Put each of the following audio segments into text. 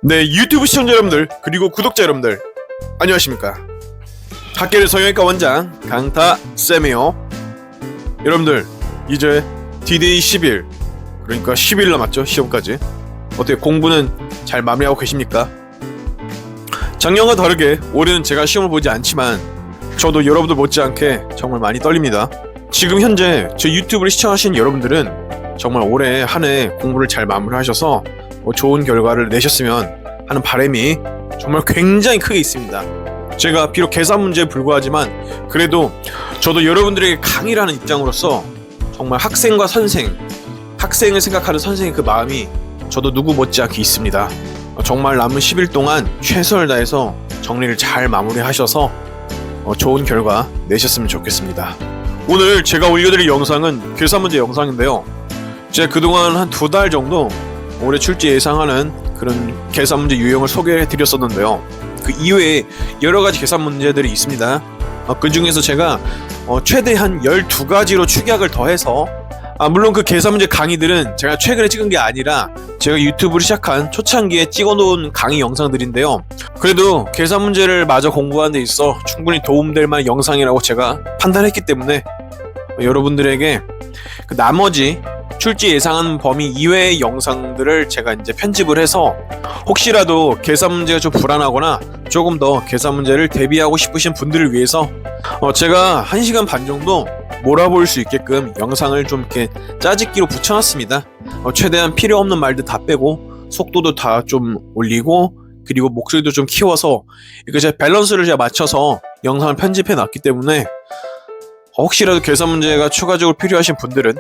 네, 유튜브 시청자 여러분들 그리고 구독자 여러분들 안녕하십니까. 학계를 성형외과 원장 강타쌤이요. 여러분들 이제 D-Day 10일, 그러니까 10일 남았죠, 시험까지. 어떻게 공부는 잘 마무리하고 계십니까? 작년과 다르게 올해는 제가 시험을 보지 않지만 저도 여러분들 못지않게 정말 많이 떨립니다. 지금 현재 제 유튜브를 시청하시는 여러분들은 정말 올해 한 해 공부를 잘 마무리하셔서 좋은 결과를 내셨으면 하는 바람이 정말 굉장히 크게 있습니다. 제가 비록 계산 문제에 불과하지만 그래도 저도 여러분들에게 강의를 하는 입장으로서 정말 학생과 선생, 학생을 생각하는 선생의 그 마음이 저도 누구 못지않게 있습니다. 정말 남은 10일 동안 최선을 다해서 정리를 잘 마무리하셔서 좋은 결과 내셨으면 좋겠습니다. 오늘 제가 올려드릴 영상은 계산 문제 영상인데요. 제가 그동안 한 2달 정도 올해 출제 예상하는 그런 계산 문제 유형을 소개해 드렸었는데요. 그 이외에 여러가지 계산 문제들이 있습니다. 그 중에서 제가 최대한 12가지로 축약을 더해서 물론 그 계산 문제 강의들은 제가 최근에 찍은 게 아니라 제가 유튜브를 시작한 초창기에 찍어놓은 강의 영상들인데요. 그래도 계산 문제를 마저 공부하는 데 있어 충분히 도움될 만한 영상이라고 제가 판단했기 때문에 여러분들에게 그 나머지 출제 예상하는 범위 이외의 영상들을 제가 이제 편집을 해서 혹시라도 계산 문제가 좀 불안하거나 조금 더 계산 문제를 대비하고 싶으신 분들을 위해서 제가 1시간 반 정도 몰아볼 수 있게끔 영상을 좀 이렇게 짜집기로 붙여놨습니다. 최대한 필요 없는 말들 다 빼고 속도도 다 좀 올리고 그리고 목소리도 좀 키워서 이렇게 제가 밸런스를 제가 맞춰서 영상을 편집해 놨기 때문에 혹시라도 계산 문제가 추가적으로 필요하신 분들은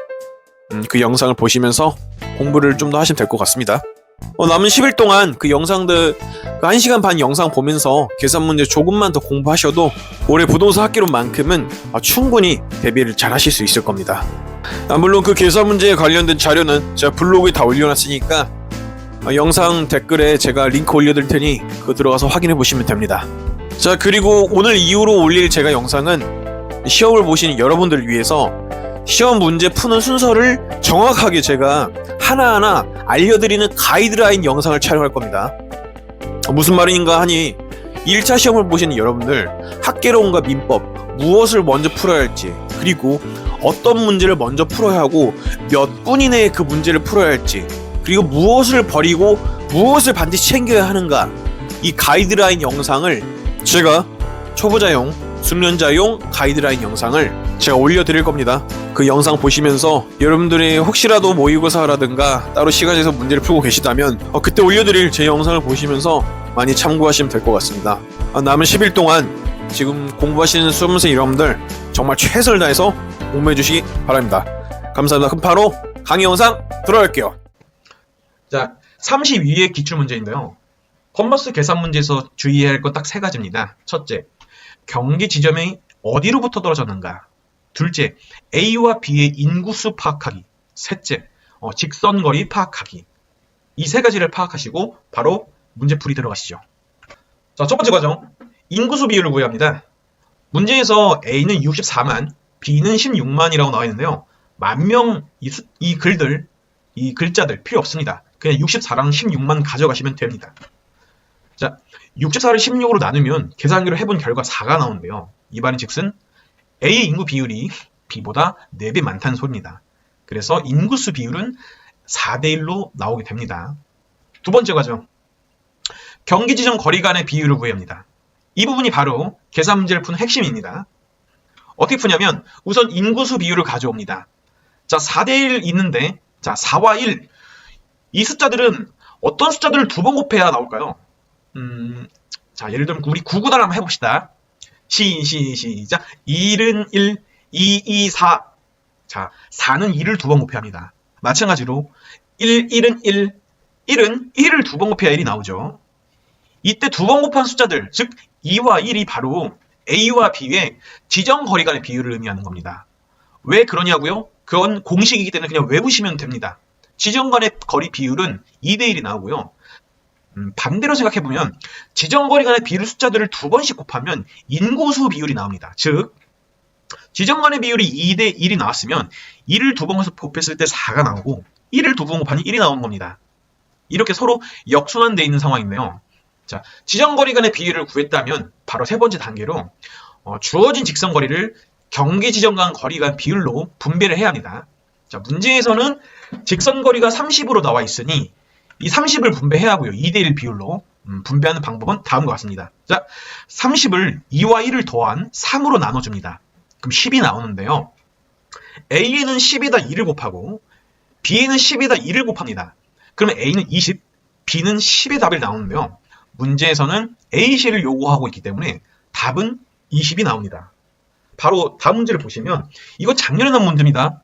그 영상을 보시면서 공부를 좀 더 하시면 될 것 같습니다. 남은 10일 동안 그 영상들 그 1시간 반 영상 보면서 계산 문제 조금만 더 공부하셔도 올해 부동산 학기론만큼은 충분히 대비를 잘 하실 수 있을 겁니다. 물론 그 계산 문제에 관련된 자료는 제가 블로그에 다 올려놨으니까 영상 댓글에 제가 링크 올려둘 테니 그거 들어가서 확인해 보시면 됩니다. 자, 그리고 오늘 이후로 올릴 제가 영상은 시험을 보시는 여러분들을 위해서 시험 문제 푸는 순서를 정확하게 제가 하나하나 알려드리는 가이드라인 영상을 촬영할 겁니다. 무슨 말인가 하니 1차 시험을 보시는 여러분들 학개론과 민법 무엇을 먼저 풀어야 할지, 그리고 어떤 문제를 먼저 풀어야 하고 몇 분 이내에 그 문제를 풀어야 할지, 그리고 무엇을 버리고 무엇을 반드시 챙겨야 하는가, 이 가이드라인 영상을 제가 초보자용, 숙련자용 가이드라인 영상을 제가 올려드릴 겁니다. 그 영상 보시면서 여러분들이 혹시라도 모의고사라든가 따로 시간 내서 문제를 풀고 계시다면 그때 올려드릴 제 영상을 보시면서 많이 참고하시면 될 것 같습니다. 남은 10일 동안 지금 공부하시는 수험생 여러분들 정말 최선을 다해서 공부해 주시기 바랍니다. 감사합니다. 그럼 바로 강의 영상 들어갈게요. 자, 32의 기출문제인데요. 컨버스 계산 문제에서 주의해야 할 건 딱 3가지입니다. 첫째, 경기 지점이 어디로부터 떨어졌는가. 둘째, A와 B의 인구수 파악하기. 셋째, 직선거리 파악하기. 이 3가지를 파악하시고 바로 문제풀이 들어가시죠. 자, 첫 번째 과정, 인구수 비율을 구해야 합니다. 문제에서 A는 64만, B는 16만이라고 나와 있는데요. 만명 이 글들, 이 글자들 필요 없습니다. 그냥 64랑 16만 가져가시면 됩니다. 자, 64를 16으로 나누면 계산기로 해본 결과 4가 나오는데요. 이 말인 즉슨 A의 인구 비율이 B보다 4배 많다는 소리입니다. 그래서 인구수 비율은 4대1로 나오게 됩니다. 두 번째 과정, 경기 지점 거리 간의 비율을 구해야 합니다. 이 부분이 바로 계산 문제를 푸는 핵심입니다. 어떻게 푸냐면 우선 인구수 비율을 가져옵니다. 자, 4대1 있는데, 자, 4와 1, 이 숫자들은 어떤 숫자들을 2번 곱해야 나올까요? 자, 예를 들면 우리 9구단 한번 해봅시다. 시작. 1은 1, 2, 4. 자, 4는 2를 2번 곱해야 합니다. 마찬가지로 1은 1, 1은 1을 2번 곱해야 1이 나오죠. 이때 2번 곱한 숫자들, 즉 2와 1이 바로 A와 B의 지점 거리 간의 비율을 의미하는 겁니다. 왜 그러냐고요? 그건 공식이기 때문에 그냥 외우시면 됩니다. 지점 간의 거리 비율은 2대1이 나오고요. 반대로 생각해보면 지점거리 간의 비율 숫자들을 2번씩 곱하면 인구수 비율이 나옵니다. 즉 지점 간의 비율이 2대1이 나왔으면 2을 2번 곱했을 때 4가 나오고 1을 2번 곱하니 1이 나오는 겁니다. 이렇게 서로 역순환되어 있는 상황인데요. 자, 지정거리 간의 비율을 구했다면 바로 세 번째 단계로 주어진 직선거리를 경계지점 간 거리 간 비율로 분배를 해야 합니다. 자, 문제에서는 직선거리가 30으로 나와 있으니 이 30을 분배해야 하고요. 2대1 비율로 분배하는 방법은 다음과 같습니다. 자, 30을 2와 1을 더한 3으로 나눠줍니다. 그럼 10이 나오는데요. A에는 10에다 2를 곱하고 B에는 10에다 2를 곱합니다. 그러면 A는 20, B는 10의 답이 나오는데요. 문제에서는 A시를 요구하고 있기 때문에 답은 20이 나옵니다. 바로 다음 문제를 보시면 이거 작년에 나온 문제입니다.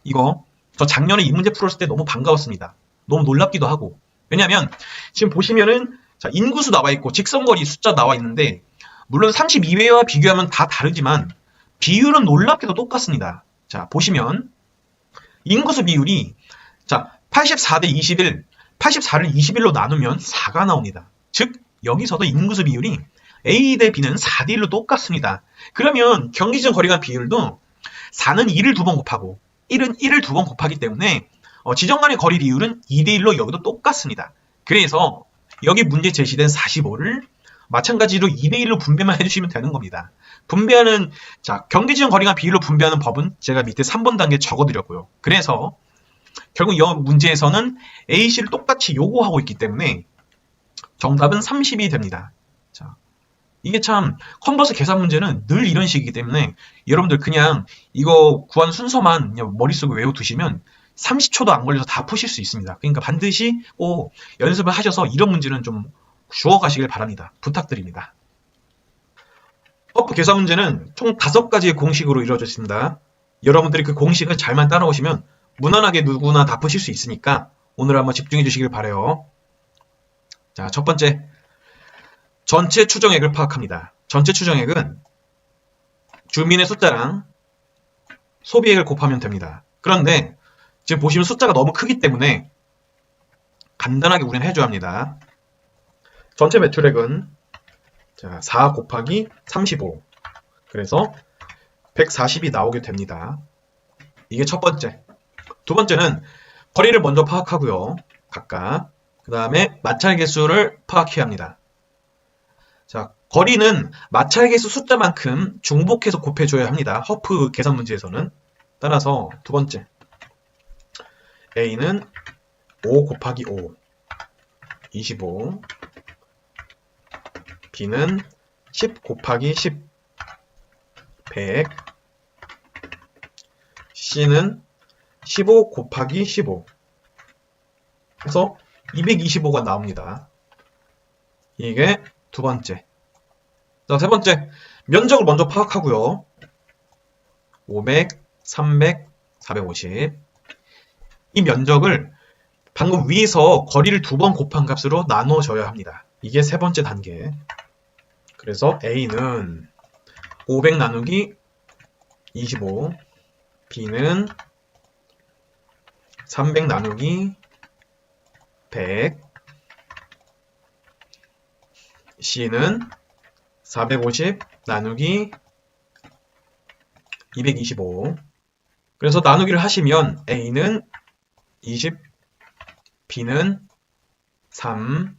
저 작년에 이 문제 풀었을 때 너무 반가웠습니다. 너무 놀랍기도 하고. 왜냐면 지금 보시면은 자, 인구수 나와 있고 직선거리 숫자 나와 있는데 물론 32회와 비교하면 다 다르지만 비율은 놀랍게도 똑같습니다. 자, 보시면 인구수 비율이 자, 84대 21, 84를 21로 나누면 4가 나옵니다. 즉 여기서도 인구수 비율이 A 대 B는 4대 1로 똑같습니다. 그러면 경기지점 거리 간 비율도 4는 2를 두 번 곱하고 1은 1을 두 번 곱하기 때문에 지점 간의 거리 비율은 2대 1로 여기도 똑같습니다. 그래서 여기 문제 제시된 45를 마찬가지로 2대 1로 분배만 해주시면 되는 겁니다. 분배하는 자 경계지점 거리 간 비율로 분배하는 법은 제가 밑에 3번 단계에 적어드렸고요. 그래서 결국 이 문제에서는 A씨를 똑같이 요구하고 있기 때문에 정답은 30이 됩니다. 자, 이게 참 컨버스 계산 문제는 늘 이런 식이기 때문에 여러분들 그냥 이거 구한 순서만 그냥 머릿속에 외워두시면 30초도 안 걸려서 다 푸실 수 있습니다. 그러니까 반드시 꼭 연습을 하셔서 이런 문제는 좀 주워가시길 바랍니다. 부탁드립니다. 허프 계산 문제는 총 5가지의 공식으로 이루어져 있습니다. 여러분들이 그 공식을 잘만 따라오시면 무난하게 누구나 다 푸실 수 있으니까 오늘 한번 집중해 주시길 바라요. 자, 첫 번째, 전체 추정액을 파악합니다. 전체 추정액은 주민의 숫자랑 소비액을 곱하면 됩니다. 그런데 지금 보시면 숫자가 너무 크기 때문에 간단하게 우리는 해줘야 합니다. 전체 매출액은 자, 4 곱하기 35 그래서 140이 나오게 됩니다. 이게 첫 번째. 두 번째는 거리를 먼저 파악하고요. 각각. 그 다음에 마찰 개수를 파악해야 합니다. 자, 거리는 마찰 개수 숫자만큼 중복해서 곱해줘야 합니다. 허프 계산 문제에서는. 따라서 두 번째. A는 5 곱하기 5, 25. B는 10 곱하기 10, 100. C는 15 곱하기 15 해서 225가 나옵니다. 이게 두 번째. 자, 세 번째. 면적을 먼저 파악하고요. 500, 300, 450. 이 면적을 방금 위에서 거리를 두 번 곱한 값으로 나눠줘야 합니다. 이게 세 번째 단계. 그래서 A는 500 나누기 25, B는 300 나누기 100, C는 450 나누기 225. 그래서 나누기를 하시면 A는 20, B는 3,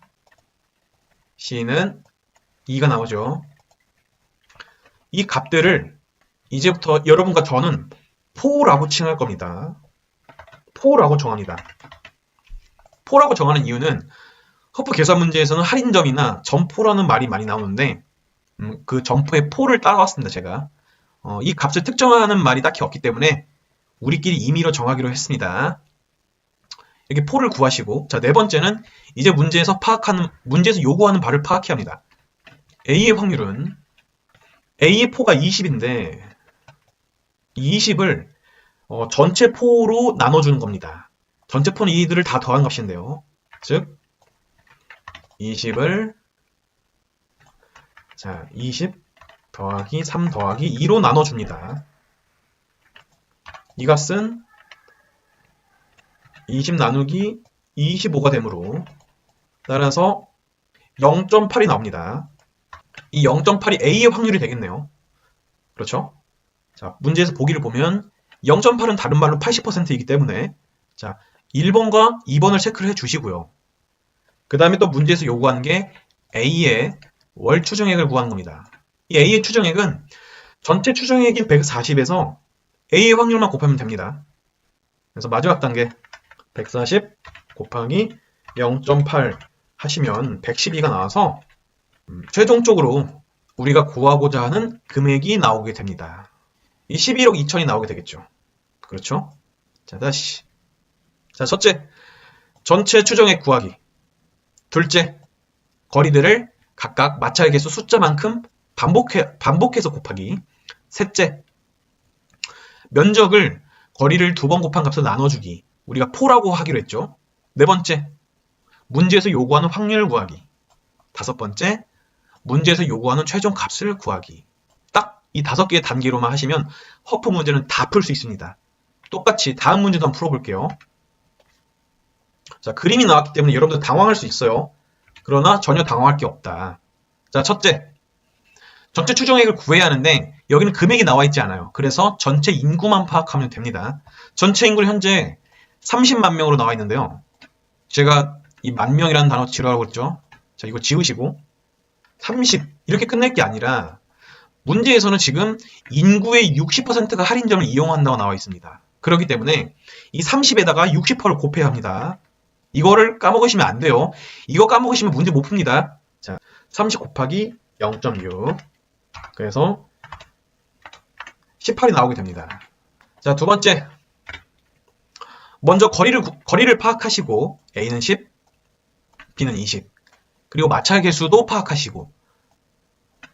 C는 2가 나오죠. 이 값들을 이제부터 여러분과 저는 포라고 칭할 겁니다. 포라고 정합니다. 포라고 정하는 이유는 허프 계산 문제에서는 할인점이나 점포라는 말이 많이 나오는데 그 점포의 포를 따라왔습니다. 제가 이 값을 특정하는 말이 딱히 없기 때문에 우리끼리 임의로 정하기로 했습니다. 이렇게 포를 구하시고 자, 네 번째는 이제 문제에서 요구하는 바를 파악해야 합니다. A의 확률은 A의 포가 20인데 20을 전체 포로 나눠주는 겁니다. 전체 포는 이들을 다 더한 값인데요. 즉 20을 자 20 더하기 3 더하기 2로 나눠줍니다. 이 값은 20 나누기 25가 되므로 따라서 0.8이 나옵니다. 이 0.8이 A의 확률이 되겠네요. 그렇죠? 자, 문제에서 보기를 보면 0.8은 다른 말로 80%이기 때문에 자, 1번과 2번을 체크를 해 주시고요. 그 다음에 또 문제에서 요구하는 게 A의 월 추정액을 구하는 겁니다. 이 A의 추정액은 전체 추정액인 140에서 A의 확률만 곱하면 됩니다. 그래서 마지막 단계 140 곱하기 0.8 하시면 112가 나와서 최종적으로 우리가 구하고자 하는 금액이 나오게 됩니다. 이 11억 2천이 나오게 되겠죠. 그렇죠? 자, 다시. 자, 첫째, 전체 추정액 구하기. 둘째, 거리들을 각각 마찰 개수 숫자만큼 반복해서 곱하기. 셋째, 면적을 거리를 2번 곱한 값으로 나눠주기. 우리가 포라고 하기로 했죠. 네 번째, 문제에서 요구하는 확률을 구하기. 다섯 번째, 문제에서 요구하는 최종 값을 구하기. 딱 이 5개의 단계로만 하시면 허프 문제는 다 풀 수 있습니다. 똑같이 다음 문제도 한번 풀어볼게요. 자, 그림이 나왔기 때문에 여러분들 당황할 수 있어요. 그러나 전혀 당황할 게 없다. 자, 첫째, 전체 추정액을 구해야 하는데 여기는 금액이 나와 있지 않아요. 그래서 전체 인구만 파악하면 됩니다. 전체 인구는 현재 30만 명으로 나와 있는데요. 제가 이 만 명이라는 단어 지우라고 했죠. 자, 이거 지우시고 30 이렇게 끝낼 게 아니라 문제에서는 지금 인구의 60%가 할인점을 이용한다고 나와 있습니다. 그렇기 때문에 이 30에다가 60%를 곱해야 합니다. 이거를 까먹으시면 안 돼요. 이거 까먹으시면 문제 못 풉니다. 자, 30 곱하기 0.6 그래서 18이 나오게 됩니다. 자, 두 번째, 먼저 거리를 파악하시고 A는 10, B는 20 그리고 마찰 개수도 파악하시고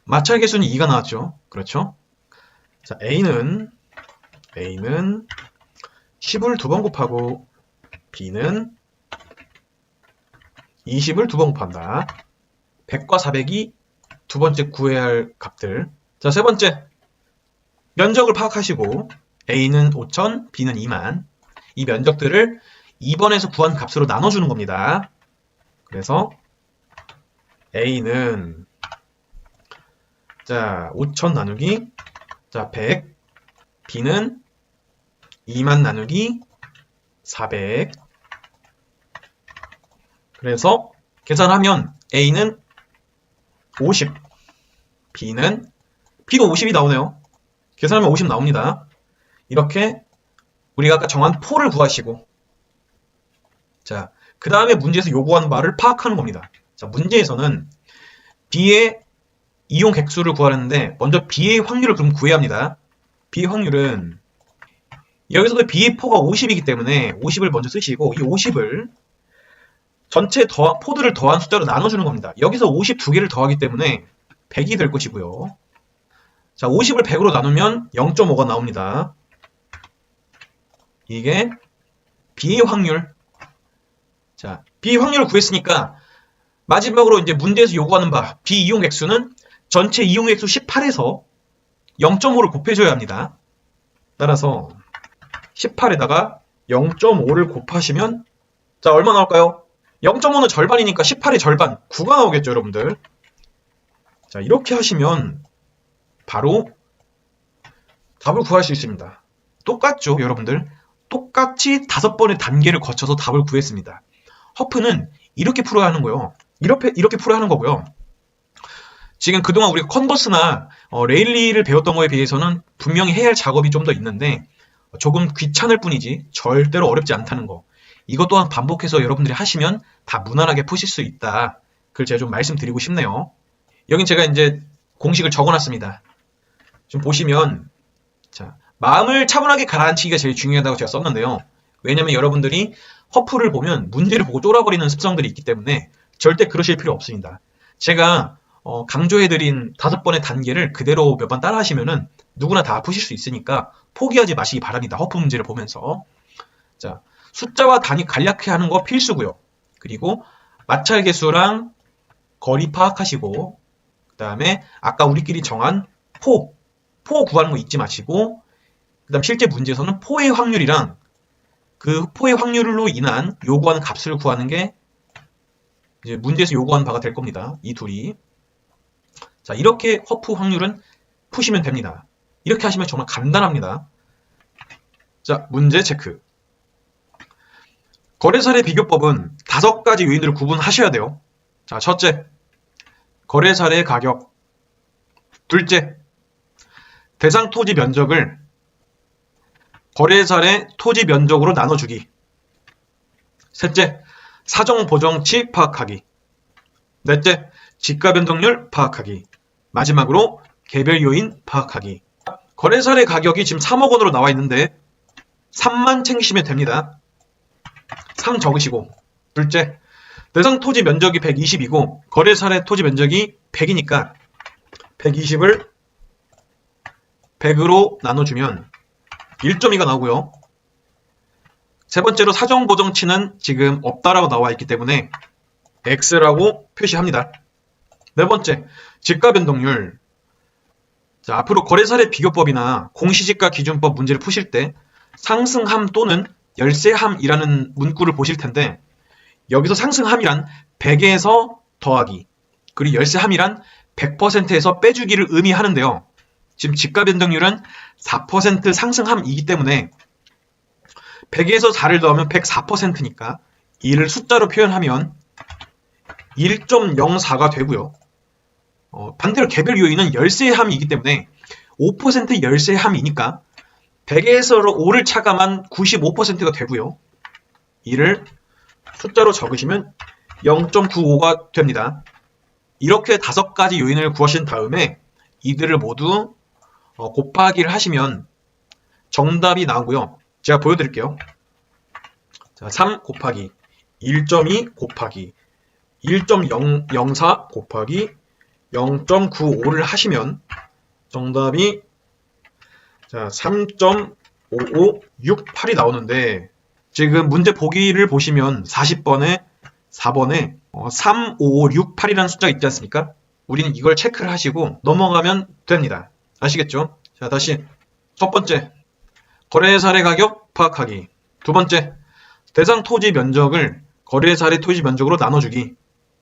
마찰 개수는 2가 나왔죠. 그렇죠? 자, A는 10을 2번 곱하고 B는 20을 2번 곱한다. 100과 400이 두 번째 구해야 할 값들. 자, 세 번째, 면적을 파악하시고 A는 5천, B는 2만. 이 면적들을 2번에서 구한 값으로 나눠주는 겁니다. 그래서 A는 자 5천 나누기 자 100, B는 2만 나누기 400. 그래서 계산하면 A는 50, B도 50이 나오네요. 계산하면 50 나옵니다. 이렇게 우리가 아까 정한 포를 구하시고 자, 그 다음에 문제에서 요구하는 바를 파악하는 겁니다. 자, 문제에서는 B의 이용 객수를 구하는데 먼저 B의 확률을 그럼 구해야 합니다. B의 확률은 여기서도 B의 포가 50이기 때문에 50을 먼저 쓰시고 이 50을 전체 포들을 더한 숫자로 나눠주는 겁니다. 여기서 52개를 더하기 때문에 100이 될 것이고요. 자, 50을 100으로 나누면 0.5가 나옵니다. 이게 B의 확률. 자, B 확률을 구했으니까 마지막으로 이제 문제에서 요구하는 바 B 이용 객수는 전체 이용 객수 18에서 0.5를 곱해줘야 합니다. 따라서 18에다가 0.5를 곱하시면 자, 얼마 나올까요? 0.5는 절반이니까 18의 절반 9가 나오겠죠, 여러분들. 자, 이렇게 하시면 바로 답을 구할 수 있습니다. 똑같죠, 여러분들? 똑같이 5번의 단계를 거쳐서 답을 구했습니다. 허프는 이렇게 풀어야 하는 거예요. 이렇게 풀어야 하는 거고요. 지금 그동안 우리가 컨버스나 레일리를 배웠던 거에 비해서는 분명히 해야 할 작업이 좀 더 있는데 조금 귀찮을 뿐이지 절대로 어렵지 않다는 거. 이것 또한 반복해서 여러분들이 하시면 다 무난하게 푸실 수 있다. 그걸 제가 좀 말씀드리고 싶네요. 여긴 제가 이제 공식을 적어놨습니다. 좀 보시면 자, 마음을 차분하게 가라앉히기가 제일 중요하다고 제가 썼는데요. 왜냐면 여러분들이 허프를 보면 문제를 보고 쫄아버리는 습성들이 있기 때문에 절대 그러실 필요 없습니다. 제가 강조해드린 5번의 단계를 그대로 몇 번 따라 하시면은 누구나 다 푸실 수 있으니까 포기하지 마시기 바랍니다. 허프 문제를 보면서. 자, 숫자와 단위 간략히 하는 거 필수고요. 그리고 마찰 개수랑 거리 파악하시고 그 다음에 아까 우리끼리 정한 포 구하는 거 잊지 마시고 그 다음 실제 문제에서는 포의 확률이랑 그 포의 확률로 인한 요구하는 값을 구하는 게 이제 문제에서 요구하는 바가 될 겁니다. 이 둘이. 자, 이렇게 허프 확률은 푸시면 됩니다. 이렇게 하시면 정말 간단합니다. 자, 문제 체크. 거래사례 비교법은 5가지 요인들을 구분하셔야 돼요. 자, 첫째, 거래 사례의 가격. 둘째, 대상 토지 면적을 거래 사례 토지 면적으로 나눠주기. 셋째, 사정 보정치 파악하기. 넷째, 지가 변동률 파악하기. 마지막으로 개별 요인 파악하기. 거래 사례 가격이 지금 3억 원으로 나와 있는데 3만 챙기시면 됩니다. 상 적으시고. 둘째, 대상 토지 면적이 120이고 거래 사례 토지 면적이 100이니까 120을 100으로 나눠주면 1.2가 나오고요. 세 번째로 사정 보정치는 지금 없다라고 나와 있기 때문에 X라고 표시합니다. 네 번째, 지가 변동률. 자, 앞으로 거래 사례 비교법이나 공시지가 기준법 문제를 푸실 때 상승함 또는 열세함이라는 문구를 보실 텐데 여기서 상승함이란 100에서 더하기, 그리고 열세함이란 100%에서 빼주기를 의미하는데요. 지금 지가 변동률은 4% 상승함이기 때문에 100에서 4를 더하면 104%니까 이를 숫자로 표현하면 1.04가 되고요. 반대로 개별 요인은 열세함이기 때문에 5% 열세함이니까 100에서 5를 차감한 95%가 되고요. 이를 숫자로 적으시면 0.95가 됩니다. 이렇게 5가지 요인을 구하신 다음에 이들을 모두 곱하기를 하시면 정답이 나오고요. 제가 보여드릴게요. 자, 3 곱하기 1.2 곱하기 1.004 곱하기 0.95를 하시면 정답이 3.5568이 나오는데 지금 문제 보기를 보시면 40번에 4번에 35568이라는 숫자가 있지 않습니까? 우리는 이걸 체크를 하시고 넘어가면 됩니다. 아시겠죠? 자, 다시 첫 번째, 거래 사례 가격 파악하기. 두 번째, 대상 토지 면적을 거래 사례 토지 면적으로 나눠주기.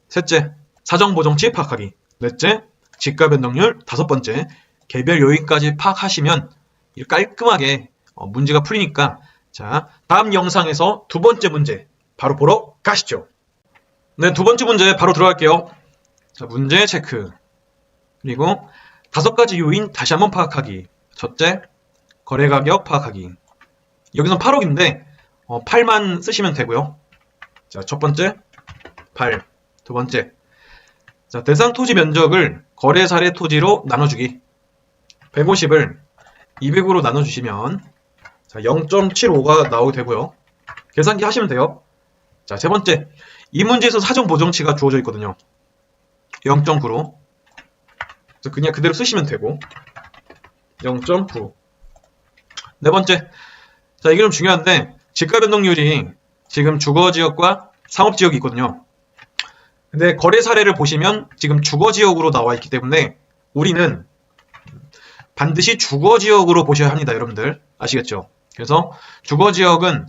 셋째, 사정 보정치 파악하기. 넷째, 지가 변동률. 다섯 번째, 개별 요인까지 파악하시면 깔끔하게 문제가 풀리니까 자, 다음 영상에서 두 번째 문제 바로 보러 가시죠. 네, 두 번째 문제 바로 들어갈게요. 자, 문제 체크. 그리고 5가지 요인 다시 한번 파악하기. 첫째, 거래 가격 파악하기. 여기서 8억인데 8만 쓰시면 되고요. 자, 첫 번째 8. 두 번째, 자, 대상 토지 면적을 거래 사례 토지로 나눠주기. 150을 200으로 나눠주시면 자, 0.75가 나오게 되고요. 계산기 하시면 돼요. 자, 세 번째, 이 문제에서 사정 보정치가 주어져 있거든요. 0.9로 그냥 그대로 쓰시면 되고 0.9. 네 번째, 자, 이게 좀 중요한데 지가 변동률이 지금 주거지역과 상업지역이 있거든요. 근데 거래 사례를 보시면 지금 주거지역으로 나와 있기 때문에 우리는 반드시 주거지역으로 보셔야 합니다. 여러분들 아시겠죠? 그래서 주거지역은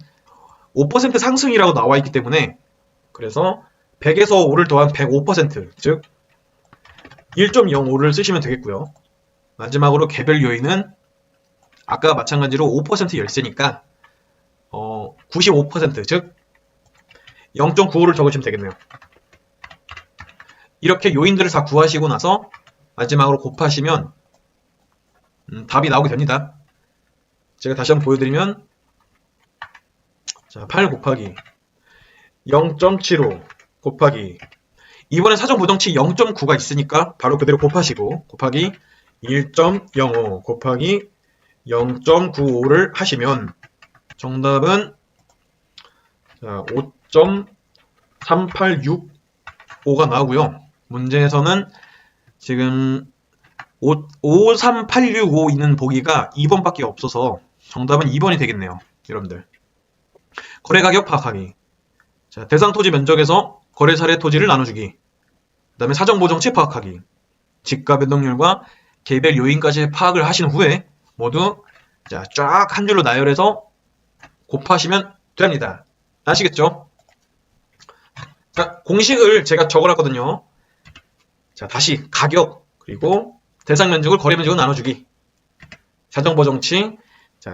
5% 상승이라고 나와 있기 때문에 그래서 100에서 5를 더한 105%, 즉 1.05를 쓰시면 되겠고요. 마지막으로 개별 요인은 아까 마찬가지로 5% 열세니까 95%, 즉 0.95를 적으시면 되겠네요. 이렇게 요인들을 다 구하시고 나서 마지막으로 곱하시면 답이 나오게 됩니다. 제가 다시 한번 보여드리면 자, 8 곱하기 0.75 곱하기 이번에 사정 보정치 0.9가 있으니까 바로 그대로 곱하시고 곱하기 1.05 곱하기 0.95를 하시면 정답은 5.3865가 나오고요. 문제에서는 지금 53865 있는 보기가 2번밖에 없어서 정답은 2번이 되겠네요. 여러분들. 거래 가격 파악하기. 자, 대상 토지 면적에서 거래 사례 토지를 나눠주기. 그 다음에 사정 보정치 파악하기. 지가 변동률과 개별 요인까지 파악을 하신 후에 모두 쫙 한 줄로 나열해서 곱하시면 됩니다. 아시겠죠? 자, 공식을 제가 적어놨거든요. 자, 다시 가격, 그리고 대상 면적을 거래 면적으로 나눠주기. 사정 보정치,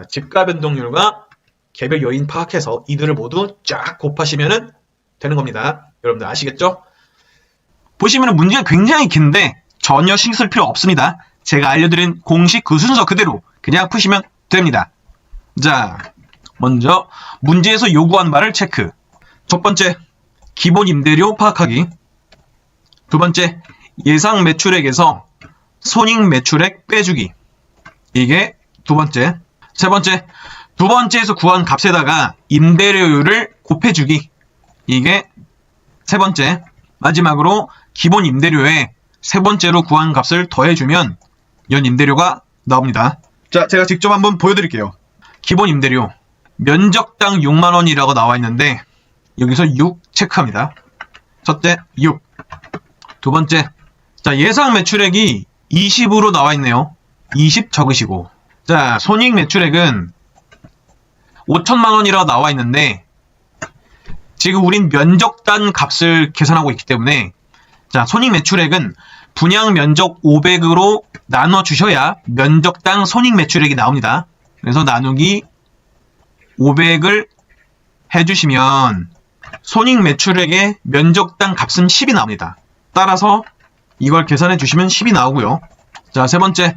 지가 변동률과 개별 요인 파악해서 이들을 모두 쫙 곱하시면은 되는 겁니다. 여러분들 아시겠죠? 보시면 문제가 굉장히 긴데 전혀 신경 쓸 필요 없습니다. 제가 알려드린 공식 그 순서 그대로 그냥 푸시면 됩니다. 자, 먼저 문제에서 요구한 바를 체크. 첫 번째, 기본 임대료 파악하기. 두 번째, 예상 매출액에서 손익 매출액 빼주기. 이게 두 번째. 세 번째, 두 번째에서 구한 값에다가 임대료율을 곱해주기. 이게 세 번째. 마지막으로 기본 임대료에 세 번째로 구한 값을 더해주면 연 임대료가 나옵니다. 자, 제가 직접 한번 보여드릴게요. 기본 임대료 면적당 6만원이라고 나와 있는데 여기서 6 체크합니다. 첫째 6. 두 번째, 자, 예상 매출액이 20으로 나와 있네요. 20 적으시고, 자, 손익 매출액은 5천만원이라고 나와 있는데 지금 우린 면적당 값을 계산하고 있기 때문에, 자, 손익 매출액은 분양 면적 500으로 나눠 주셔야 면적당 손익 매출액이 나옵니다. 그래서 나누기 500을 해주시면 손익 매출액의 면적당 값은 10이 나옵니다. 따라서 이걸 계산해 주시면 10이 나오고요. 자, 세 번째,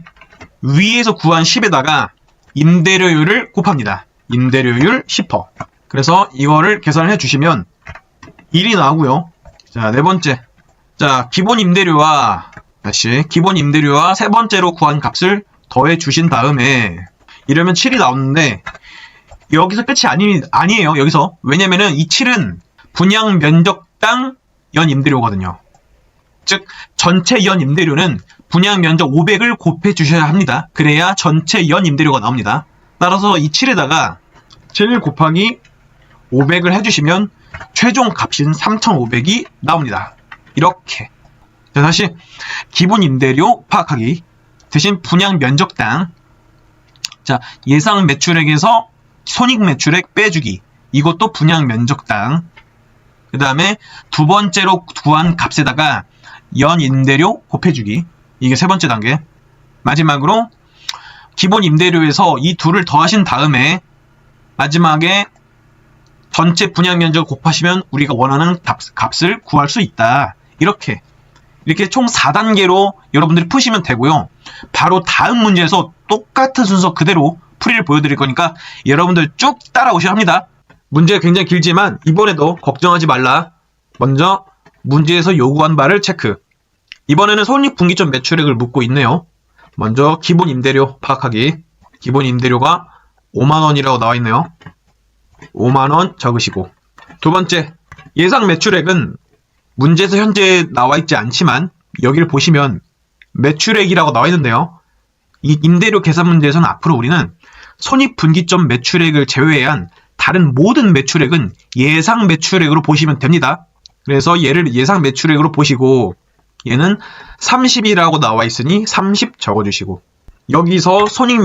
위에서 구한 10에다가 임대료율을 곱합니다. 임대료율 10%. 그래서 이거를 계산을 해 주시면 1이 나오고요. 자, 네 번째, 자, 기본 임대료와 세 번째로 구한 값을 더해 주신 다음에 이러면 7이 나오는데 여기서 끝이 아니에요. 여기서. 왜냐면은 이 7은 분양 면적당 연 임대료거든요. 즉, 전체 연 임대료는 분양 면적 500을 곱해 주셔야 합니다. 그래야 전체 연 임대료가 나옵니다. 따라서 이 7에다가 7 곱하기 500을 해주시면 최종 값인 3,500이 나옵니다. 이렇게. 자, 다시 기본 임대료 파악하기 대신 분양 면적당, 자, 예상 매출액에서 손익 매출액 빼주기. 이것도 분양 면적당. 그 다음에 두 번째로 구한 값에다가 연 임대료 곱해주기. 이게 세 번째 단계. 마지막으로 기본 임대료에서 이 둘을 더하신 다음에 마지막에 전체 분양 면적을 곱하시면 우리가 원하는 값을 구할 수 있다. 이렇게 총 4단계로 여러분들이 푸시면 되고요. 바로 다음 문제에서 똑같은 순서 그대로 풀이를 보여드릴 거니까 여러분들 쭉 따라오셔야 합니다. 문제가 굉장히 길지만 이번에도 걱정하지 말라. 먼저 문제에서 요구한 바를 체크. 이번에는 손익분기점 매출액을 묻고 있네요. 먼저 기본 임대료 파악하기. 기본 임대료가 5만원이라고 나와 있네요. 5만원 적으시고, 두 번째, 예상 매출액은 문제에서 현재 나와 있지 않지만 여기를 보시면 매출액이라고 나와 있는데요. 이 임대료 계산 문제에서는 앞으로 우리는 손익분기점 매출액을 제외한 다른 모든 매출액은 예상 매출액으로 보시면 됩니다. 그래서 얘를 예상 매출액으로 보시고 얘는 30이라고 나와 있으니 30 적어주시고, 여기서 손익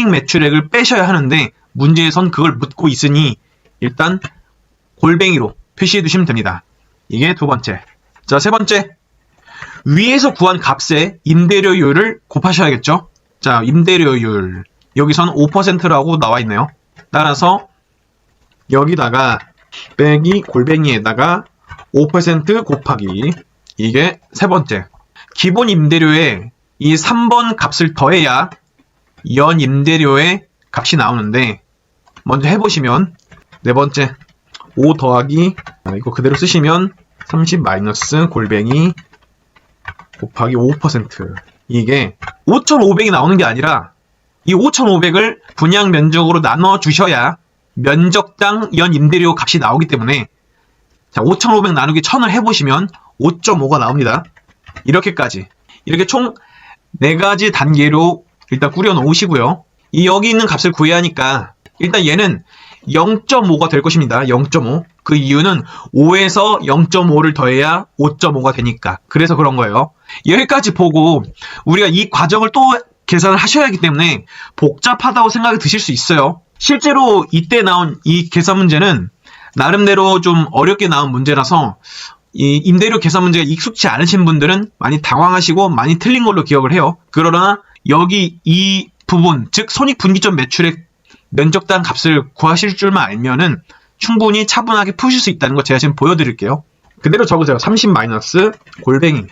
매출액을 빼셔야 하는데 문제에선 그걸 묻고 있으니 일단 골뱅이로 표시해 두시면 됩니다. 이게 두 번째. 자, 세 번째, 위에서 구한 값에 임대료율을 곱하셔야겠죠. 자, 임대료율 여기선 5%라고 나와 있네요. 따라서 여기다가 빼기 골뱅이에다가 5% 곱하기. 이게 세 번째. 기본 임대료에 이 3번 값을 더해야 연 임대료의 값이 나오는데 먼저 해보시면 네 번째 5 더하기 이거 그대로 쓰시면 30 마이너스 골뱅이 곱하기 5%. 이게 5,500이 나오는 게 아니라 이 5,500을 분양 면적으로 나눠 주셔야 면적당 연 임대료 값이 나오기 때문에, 자, 5,500 나누기 1000을 해보시면 5.5가 나옵니다. 이렇게까지. 이렇게 총 4가지 단계로 일단 꾸려 놓으시고요. 이 여기 있는 값을 구해야 하니까 일단 얘는 0.5가 될 것입니다. 0.5. 그 이유는 5에서 0.5를 더해야 5.5가 되니까. 그래서 그런 거예요. 여기까지 보고 우리가 이 과정을 또 계산을 하셔야 하기 때문에 복잡하다고 생각이 드실 수 있어요. 실제로 이때 나온 이 계산 문제는 나름대로 좀 어렵게 나온 문제라서 이 임대료 계산 문제가 익숙치 않으신 분들은 많이 당황하시고 많이 틀린 걸로 기억을 해요. 그러나 여기 이 부분, 즉 손익분기점 매출액 면적당 값을 구하실 줄만 알면은 충분히 차분하게 푸실 수 있다는 거 제가 지금 보여드릴게요. 그대로 적으세요. 30 마이너스 골뱅이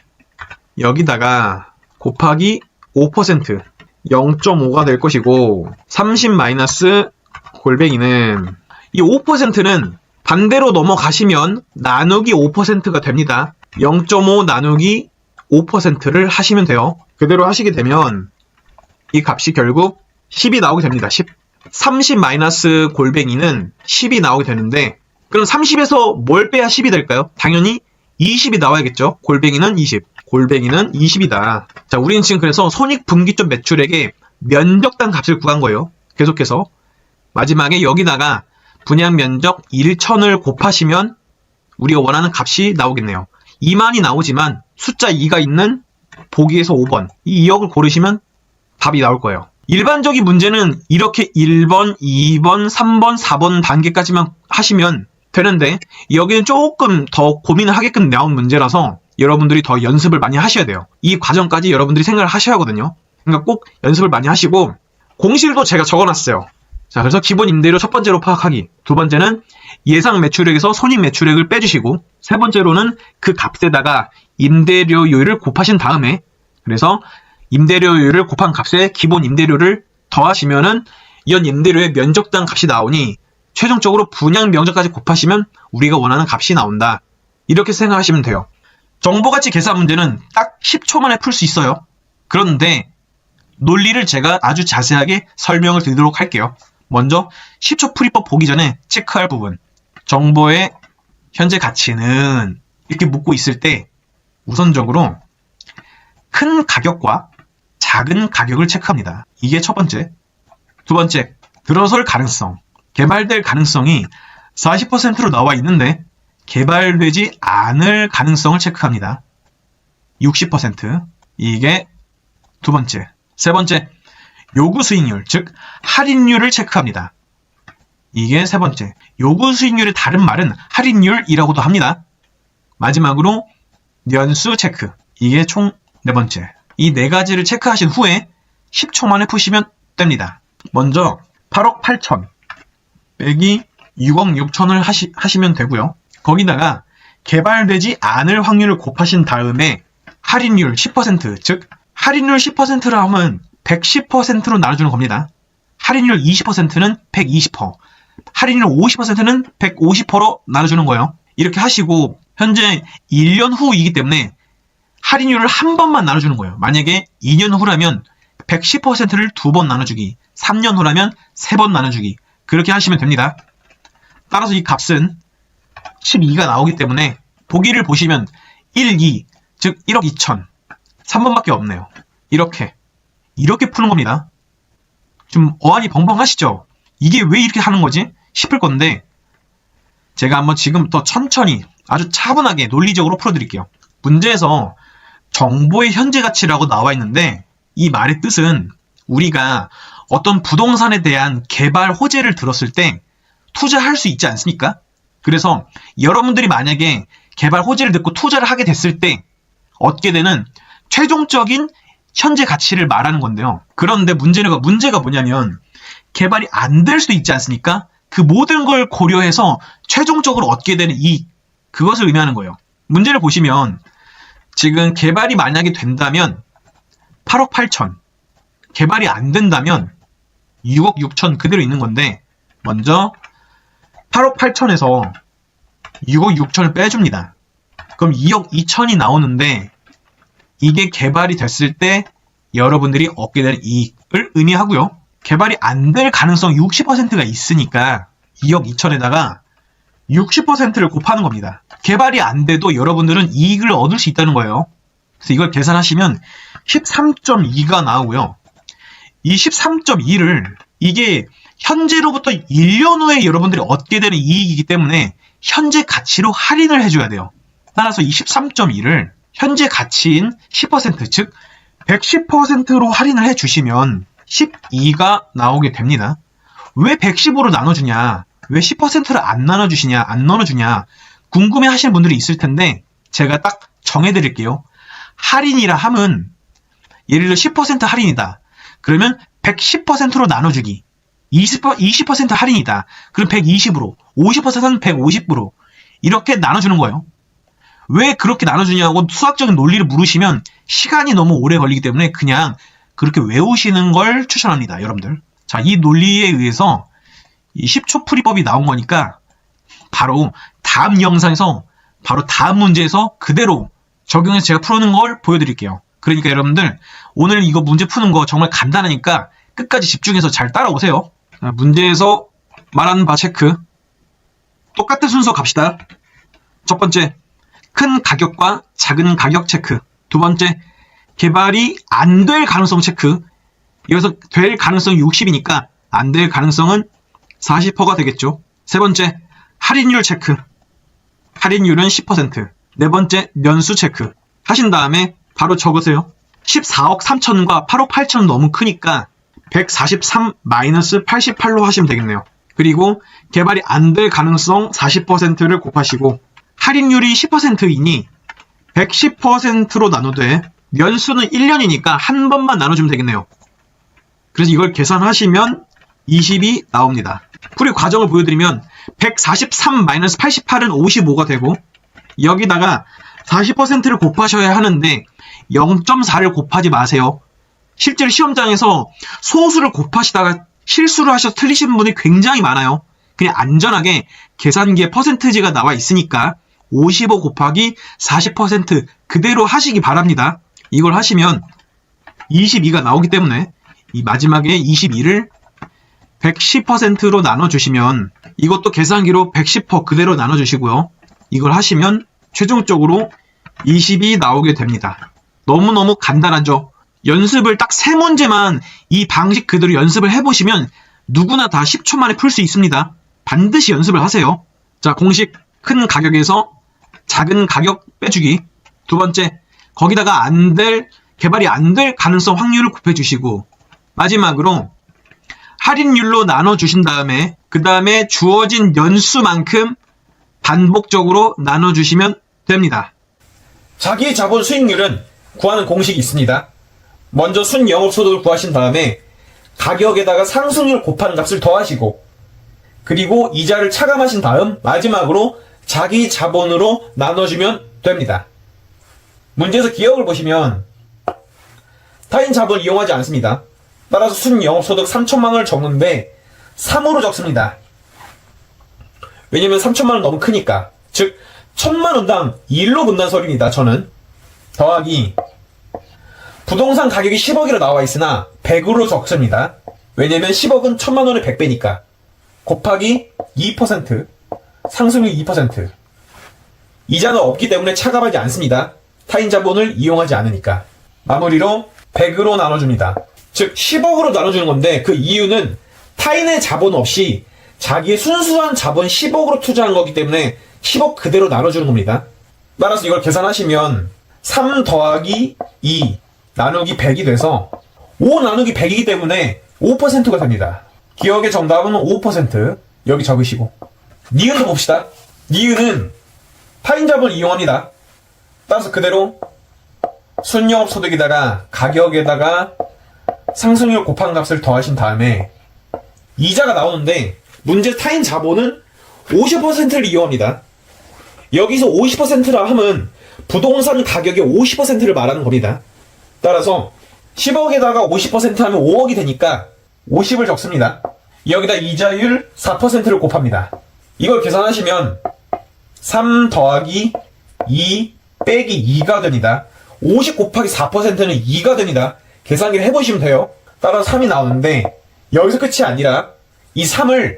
여기다가 곱하기 5% 0.5가 될 것이고 30 마이너스 골뱅이는 이 5%는 반대로 넘어가시면 나누기 5%가 됩니다. 0.5 나누기 5%를 하시면 돼요. 그대로 하시게 되면 이 값이 결국 10이 나오게 됩니다. 10. 30 마이너스 골뱅이는 10이 나오게 되는데 그럼 30에서 뭘 빼야 10이 될까요? 당연히 20이 나와야겠죠. 골뱅이는 20. 골뱅이는 20이다. 자, 우리는 지금 그래서 손익분기점 매출액의 면적당 값을 구한 거예요. 계속해서 마지막에 여기다가 분양 면적 1,000을 곱하시면 우리가 원하는 값이 나오겠네요. 2만이 나오지만 숫자 2가 있는 보기에서 5번 이 2억을 고르시면 답이 나올 거예요. 일반적인 문제는 이렇게 1번, 2번, 3번, 4번 단계까지만 하시면 되는데 여기는 조금 더 고민을 하게끔 나온 문제라서 여러분들이 더 연습을 많이 하셔야 돼요. 이 과정까지 여러분들이 생각을 하셔야 하거든요. 그러니까 꼭 연습을 많이 하시고 공식도 제가 적어놨어요. 자, 그래서 기본 임대료 첫 번째로 파악하기, 두 번째는 예상 매출액에서 손익 매출액을 빼주시고 세 번째로는 그 값에다가 임대료율을 곱하신 다음에 그래서 임대료율을 곱한 값에 기본 임대료를 더하시면은 연 임대료의 면적당 값이 나오니 최종적으로 분양 면적까지 곱하시면 우리가 원하는 값이 나온다. 이렇게 생각하시면 돼요. 정보가치 계산 문제는 딱 10초 만에 풀 수 있어요. 그런데 논리를 제가 아주 자세하게 설명을 드리도록 할게요. 먼저 10초 풀이법 보기 전에 체크할 부분. 정보의 현재 가치는 이렇게 묻고 있을 때 우선적으로 큰 가격과 작은 가격을 체크합니다. 이게 첫 번째. 두 번째, 들어설 가능성. 개발될 가능성이 40%로 나와 있는데 개발되지 않을 가능성을 체크합니다. 60%. 이게 두 번째. 세 번째, 요구 수익률, 즉 할인율을 체크합니다. 이게 세 번째. 요구 수익률의 다른 말은 할인율이라고도 합니다. 마지막으로 연수 체크. 이게 총 네 번째. 이 네 가지를 체크하신 후에 10초 만에 푸시면 됩니다. 먼저 8억 8천 빼기 6억 6천을 하시면 되고요. 거기다가 개발되지 않을 확률을 곱하신 다음에 할인율 10%, 즉 할인율 10%라 하면 110%로 나눠주는 겁니다. 할인율 20%는 120%, 할인율 50%는 150%로 나눠주는 거예요. 이렇게 하시고 현재 1년 후이기 때문에 할인율을 한 번만 나눠주는 거예요. 만약에 2년 후라면 110%를 두 번 나눠주기, 3년 후라면 3번 나눠주기, 그렇게 하시면 됩니다. 따라서 이 값은 12가 나오기 때문에 보기를 보시면 1, 2, 즉 1억 2천 3번밖에 없네요. 이렇게 푸는 겁니다. 좀 어안이 벙벙하시죠? 이게 왜 이렇게 하는 거지? 싶을 건데 제가 한번 지금부터 천천히 아주 차분하게 논리적으로 풀어드릴게요. 문제에서 정보의 현재 가치라고 나와 있는데 이 말의 뜻은 우리가 어떤 부동산에 대한 개발 호재를 들었을 때 투자할 수 있지 않습니까? 그래서 여러분들이 만약에 개발 호재를 듣고 투자를 하게 됐을 때 얻게 되는 최종적인 현재 가치를 말하는 건데요. 그런데 문제가 뭐냐면 개발이 안 될 수도 있지 않습니까? 그 모든 걸 고려해서 최종적으로 얻게 되는 이익, 그것을 의미하는 거예요. 문제를 보시면 지금 개발이 만약에 된다면 8억 8천, 개발이 안 된다면 6억 6천 그대로 있는 건데 먼저 8억 8천에서 6억 6천을 빼줍니다. 그럼 2억 2천이 나오는데 이게 개발이 됐을 때 여러분들이 얻게 되는 이익을 의미하고요. 개발이 안 될 가능성이 60%가 있으니까 2억 2천에다가 60%를 곱하는 겁니다. 개발이 안 돼도 여러분들은 이익을 얻을 수 있다는 거예요. 그래서 이걸 계산하시면 13.2가 나오고요. 이 13.2를 이게 현재로부터 1년 후에 여러분들이 얻게 되는 이익이기 때문에 현재 가치로 할인을 해줘야 돼요. 따라서 이 13.2를 현재 가치인 10%, 즉 110%로 할인을 해주시면 12가 나오게 됩니다. 왜 110으로 나눠주냐? 왜 10%를 안 나눠주냐? 궁금해 하시는 분들이 있을 텐데 제가 딱 정해드릴게요. 할인이라 함은 예를 들어 10% 할인이다. 그러면 110%로 나눠주기. 20% 할인이다. 그럼 120으로, 50%는 150으로 이렇게 나눠주는 거예요. 왜 그렇게 나눠주냐고 수학적인 논리를 물으시면 시간이 너무 오래 걸리기 때문에 그냥 그렇게 외우시는 걸 추천합니다, 여러분들. 자, 이 논리에 의해서 이 10초 풀이법이 나온 거니까 바로 다음 영상에서 바로 다음 문제에서 그대로 적용해서 제가 풀어놓은 걸 보여드릴게요. 그러니까 여러분들 오늘 이거 문제 푸는 거 정말 간단하니까 끝까지 집중해서 잘 따라오세요. 자, 문제에서 말하는 바 체크. 똑같은 순서 갑시다. 첫 번째, 큰 가격과 작은 가격 체크. 두 번째, 개발이 안 될 가능성 체크. 여기서 될 가능성이 60이니까 안 될 가능성은 40%가 되겠죠. 세 번째, 할인율 체크. 할인율은 10%. 네 번째, 연수 체크. 하신 다음에 바로 적으세요. 14억 3천과 8억 8천은 너무 크니까 143 마이너스 88로 하시면 되겠네요. 그리고 개발이 안 될 가능성 40%를 곱하시고 할인율이 10%이니 110%로 나누되 연수는 1년이니까 한 번만 나눠주면 되겠네요. 그래서 이걸 계산하시면 20이 나옵니다. 풀이 과정을 보여드리면 143 마이너스 88은 55가 되고 여기다가 40%를 곱하셔야 하는데 0.4를 곱하지 마세요. 실제로 시험장에서 소수를 곱하시다가 실수를 하셔서 틀리신 분이 굉장히 많아요. 그냥 안전하게 계산기에 퍼센트지가 나와 있으니까 55 곱하기 40% 그대로 하시기 바랍니다. 이걸 하시면 22가 나오기 때문에 이 마지막에 22를 110%로 나눠주시면 이것도 계산기로 110% 그대로 나눠주시고요. 이걸 하시면 최종적으로 20이 나오게 됩니다. 너무너무 간단하죠? 연습을 딱 3문제만 이 방식 그대로 연습을 해보시면 누구나 다 10초 만에 풀 수 있습니다. 반드시 연습을 하세요. 자, 공식 큰 가격에서 작은 가격 빼주기. 두 번째, 거기다가 개발이 안 될 가능성 확률을 곱해주시고 마지막으로 할인율로 나눠주신 다음에 그 다음에 주어진 연수만큼 반복적으로 나눠주시면 됩니다. 자기 자본 수익률은 구하는 공식이 있습니다. 먼저 순영업소득을 구하신 다음에 가격에다가 상승률 곱하는 값을 더하시고 그리고 이자를 차감하신 다음 마지막으로 자기 자본으로 나눠주면 됩니다. 문제에서 기억을 보시면 타인 자본을 이용하지 않습니다. 따라서 순영업소득 3천만 원을 적는데 3으로 적습니다. 왜냐면 3천만 원 너무 크니까. 즉 1,000만 원당 1로 분단 소리입니다. 저는 더하기 부동산 가격이 10억이라 나와 있으나 100으로 적습니다. 왜냐면 10억은 1,000만 원의 100배니까. 곱하기 2% 상승률 2%. 이자는 없기 때문에 차감하지 않습니다. 타인 자본을 이용하지 않으니까. 마무리로 100으로 나눠줍니다. 즉 10억으로 나눠주는 건데 그 이유는 타인의 자본 없이 자기의 순수한 자본 10억으로 투자한 거기 때문에 10억 그대로 나눠주는 겁니다. 따라서 이걸 계산하시면 3 더하기 2 나누기 100이 돼서 5 나누기 100이기 때문에 5%가 됩니다. 기억의 정답은 5%. 여기 적으시고 니은도 봅시다. 니은은 타인 자본을 이용합니다. 따라서 그대로 순영업소득에다가 가격에다가 상승률 곱한 값을 더하신 다음에 이자가 나오는데 문제 타인 자본은 50%를 이용합니다. 여기서 50%라 하면 부동산 가격의 50%를 말하는 겁니다. 따라서 10억에다가 50% 하면 5억이 되니까 50을 적습니다. 여기다 이자율 4%를 곱합니다. 이걸 계산하시면 3 더하기 2 빼기 2가 됩니다. 50 곱하기 4%는 2가 됩니다. 계산기를 해보시면 돼요. 따라서 3이 나오는데 여기서 끝이 아니라 이 3을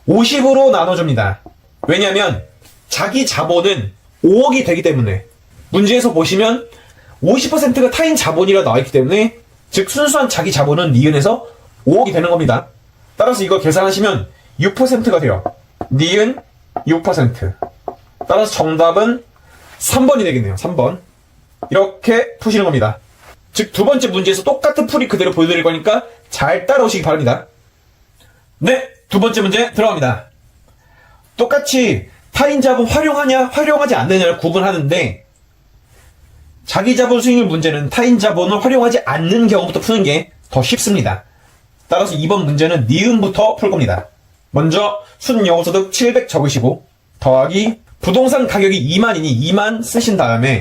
50으로 나눠줍니다. 왜냐하면 자기 자본은 5억이 되기 때문에 문제에서 보시면 50%가 타인 자본이라 나와있기 때문에 즉 순수한 자기 자본은 니은에서 5억이 되는 겁니다. 따라서 이거 계산하시면 6%가 돼요. 니은 6%. 따라서 정답은 3번이 되겠네요. 3번. 이렇게 푸시는 겁니다. 즉 두 번째 문제에서 똑같은 풀이 그대로 보여드릴 거니까 잘 따라오시기 바랍니다. 네, 두 번째 문제 들어갑니다. 똑같이 타인 자본 활용하냐 활용하지 않느냐를 구분하는데 자기 자본 수익률 문제는 타인 자본을 활용하지 않는 경우부터 푸는 게 더 쉽습니다. 따라서 이번 문제는 니은부터 풀 겁니다. 먼저 순영업소득 700 적으시고 더하기 부동산 가격이 2만이니 2만 쓰신 다음에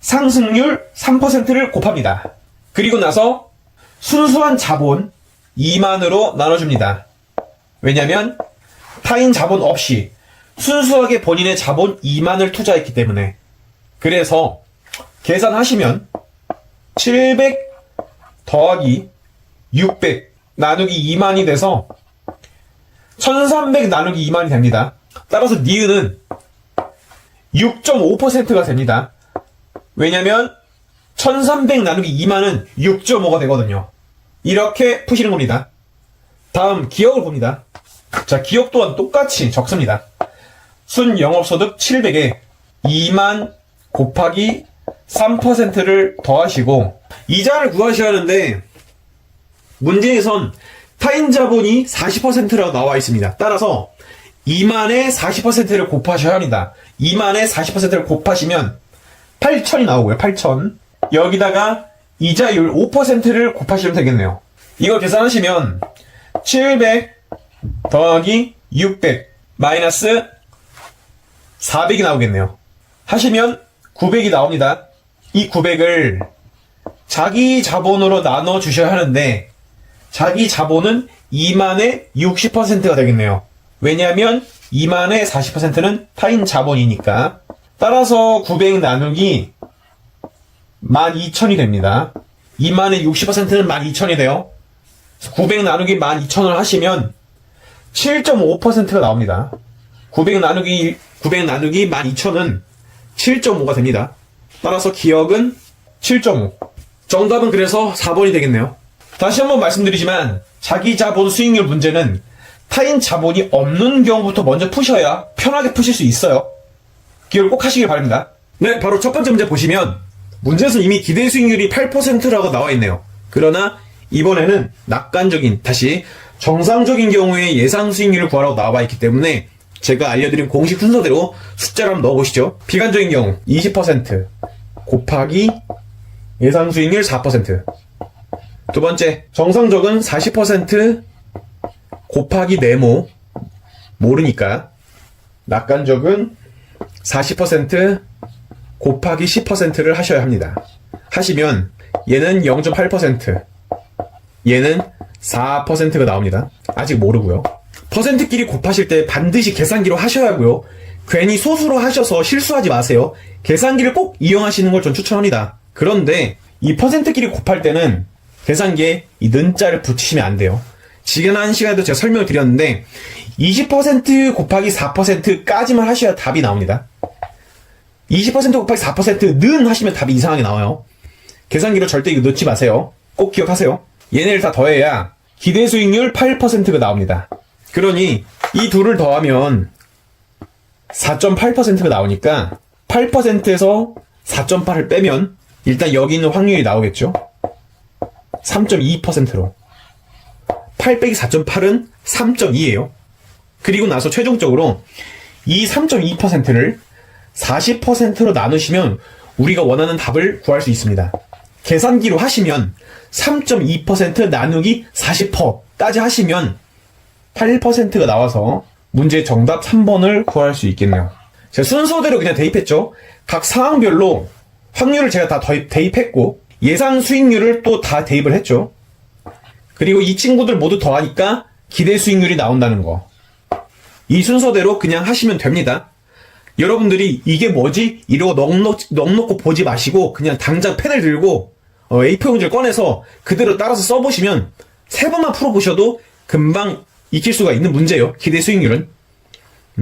상승률 3%를 곱합니다. 그리고 나서 순수한 자본 2만으로 나눠줍니다. 왜냐면 타인 자본 없이 순수하게 본인의 자본 2만을 투자했기 때문에. 그래서 계산하시면 700 더하기 600 나누기 2만이 돼서 1300 나누기 2만이 됩니다. 따라서 니은은 6.5%가 됩니다. 왜냐면 1300 나누기 2만은 6.5가 되거든요. 이렇게 푸시는 겁니다. 다음 기억을 봅니다. 자, 기억 또한 똑같이 적습니다. 순 영업소득 700에 2만 곱하기 3%를 더하시고 이자를 구하셔야 하는데 문제에선 타인 자본이 40%라고 나와 있습니다. 따라서 2만에 40%를 곱하셔야 합니다. 2만에 40%를 곱하시면 8천이 나오고요. 8천. 여기다가 이자율 5%를 곱하시면 되겠네요. 이걸 계산하시면 700 더하기 600 마이너스 400이 나오겠네요. 하시면 900이 나옵니다. 이 900을 자기 자본으로 나눠 주셔야 하는데 자기 자본은 2만의 60%가 되겠네요. 왜냐하면 2만의 40%는 타인 자본이니까. 따라서 900 나누기 12,000이 됩니다. 2만의 60%는 12,000이 돼요. 900 나누기 12,000을 하시면 7.5%가 나옵니다. 900 나누기 12,000은 7.5가 됩니다. 따라서 기억은 7.5. 정답은 그래서 4번이 되겠네요. 다시 한번 말씀드리지만 자기 자본 수익률 문제는 타인 자본이 없는 경우부터 먼저 푸셔야 편하게 푸실 수 있어요. 기억을 꼭 하시길 바랍니다. 네, 바로 첫 번째 문제 보시면 문제에서 이미 기대 수익률이 8%라고 나와 있네요. 그러나 이번에는 낙관적인, 다시 정상적인 경우에 예상 수익률을 구하라고 나와 있기 때문에 제가 알려드린 공식 순서대로 숫자를 한번 넣어보시죠. 비관적인 경우 20% 곱하기 예상 수익률 4%. 두 번째, 정상적은 40% 곱하기 네모, 모르니까. 낙관적은 40% 곱하기 10%를 하셔야 합니다. 하시면 얘는 0.8%, 얘는 4%가 나옵니다. 아직 모르고요. 퍼센트끼리 곱하실 때 반드시 계산기로 하셔야 하고요. 괜히 소수로 하셔서 실수하지 마세요. 계산기를 꼭 이용하시는 걸 전 추천합니다. 그런데 이 퍼센트끼리 곱할 때는 계산기에 이 는자를 붙이시면 안 돼요. 지난 시간에도 제가 설명을 드렸는데 20% 곱하기 4%까지만 하셔야 답이 나옵니다. 20% 곱하기 4%는 하시면 답이 이상하게 나와요. 계산기로 절대 이거 넣지 마세요. 꼭 기억하세요. 얘네를 다 더해야 기대 수익률 8%가 나옵니다. 그러니 이 둘을 더하면 4.8%가 나오니까 8%에서 4.8을 빼면 일단 여기 있는 확률이 나오겠죠. 3.2%로 8 빼기 4.8은 3.2예요. 그리고 나서 최종적으로 이 3.2%를 40%로 나누시면 우리가 원하는 답을 구할 수 있습니다. 계산기로 하시면 3.2% 나누기 40%까지 하시면 8%가 나와서 문제 정답 3번을 구할 수 있겠네요. 제가 순서대로 그냥 대입했죠. 각 상황별로 확률을 제가 다 대입했고 예상 수익률을 또 다 대입을 했죠. 그리고 이 친구들 모두 더하니까 기대 수익률이 나온다는 거. 이 순서대로 그냥 하시면 됩니다. 여러분들이 이게 뭐지? 이러고 넉넉고 보지 마시고 그냥 당장 펜을 들고 A4 용지를 꺼내서 그대로 따라서 써보시면 3번만 풀어보셔도 금방 익힐 수가 있는 문제예요. 기대 수익률은.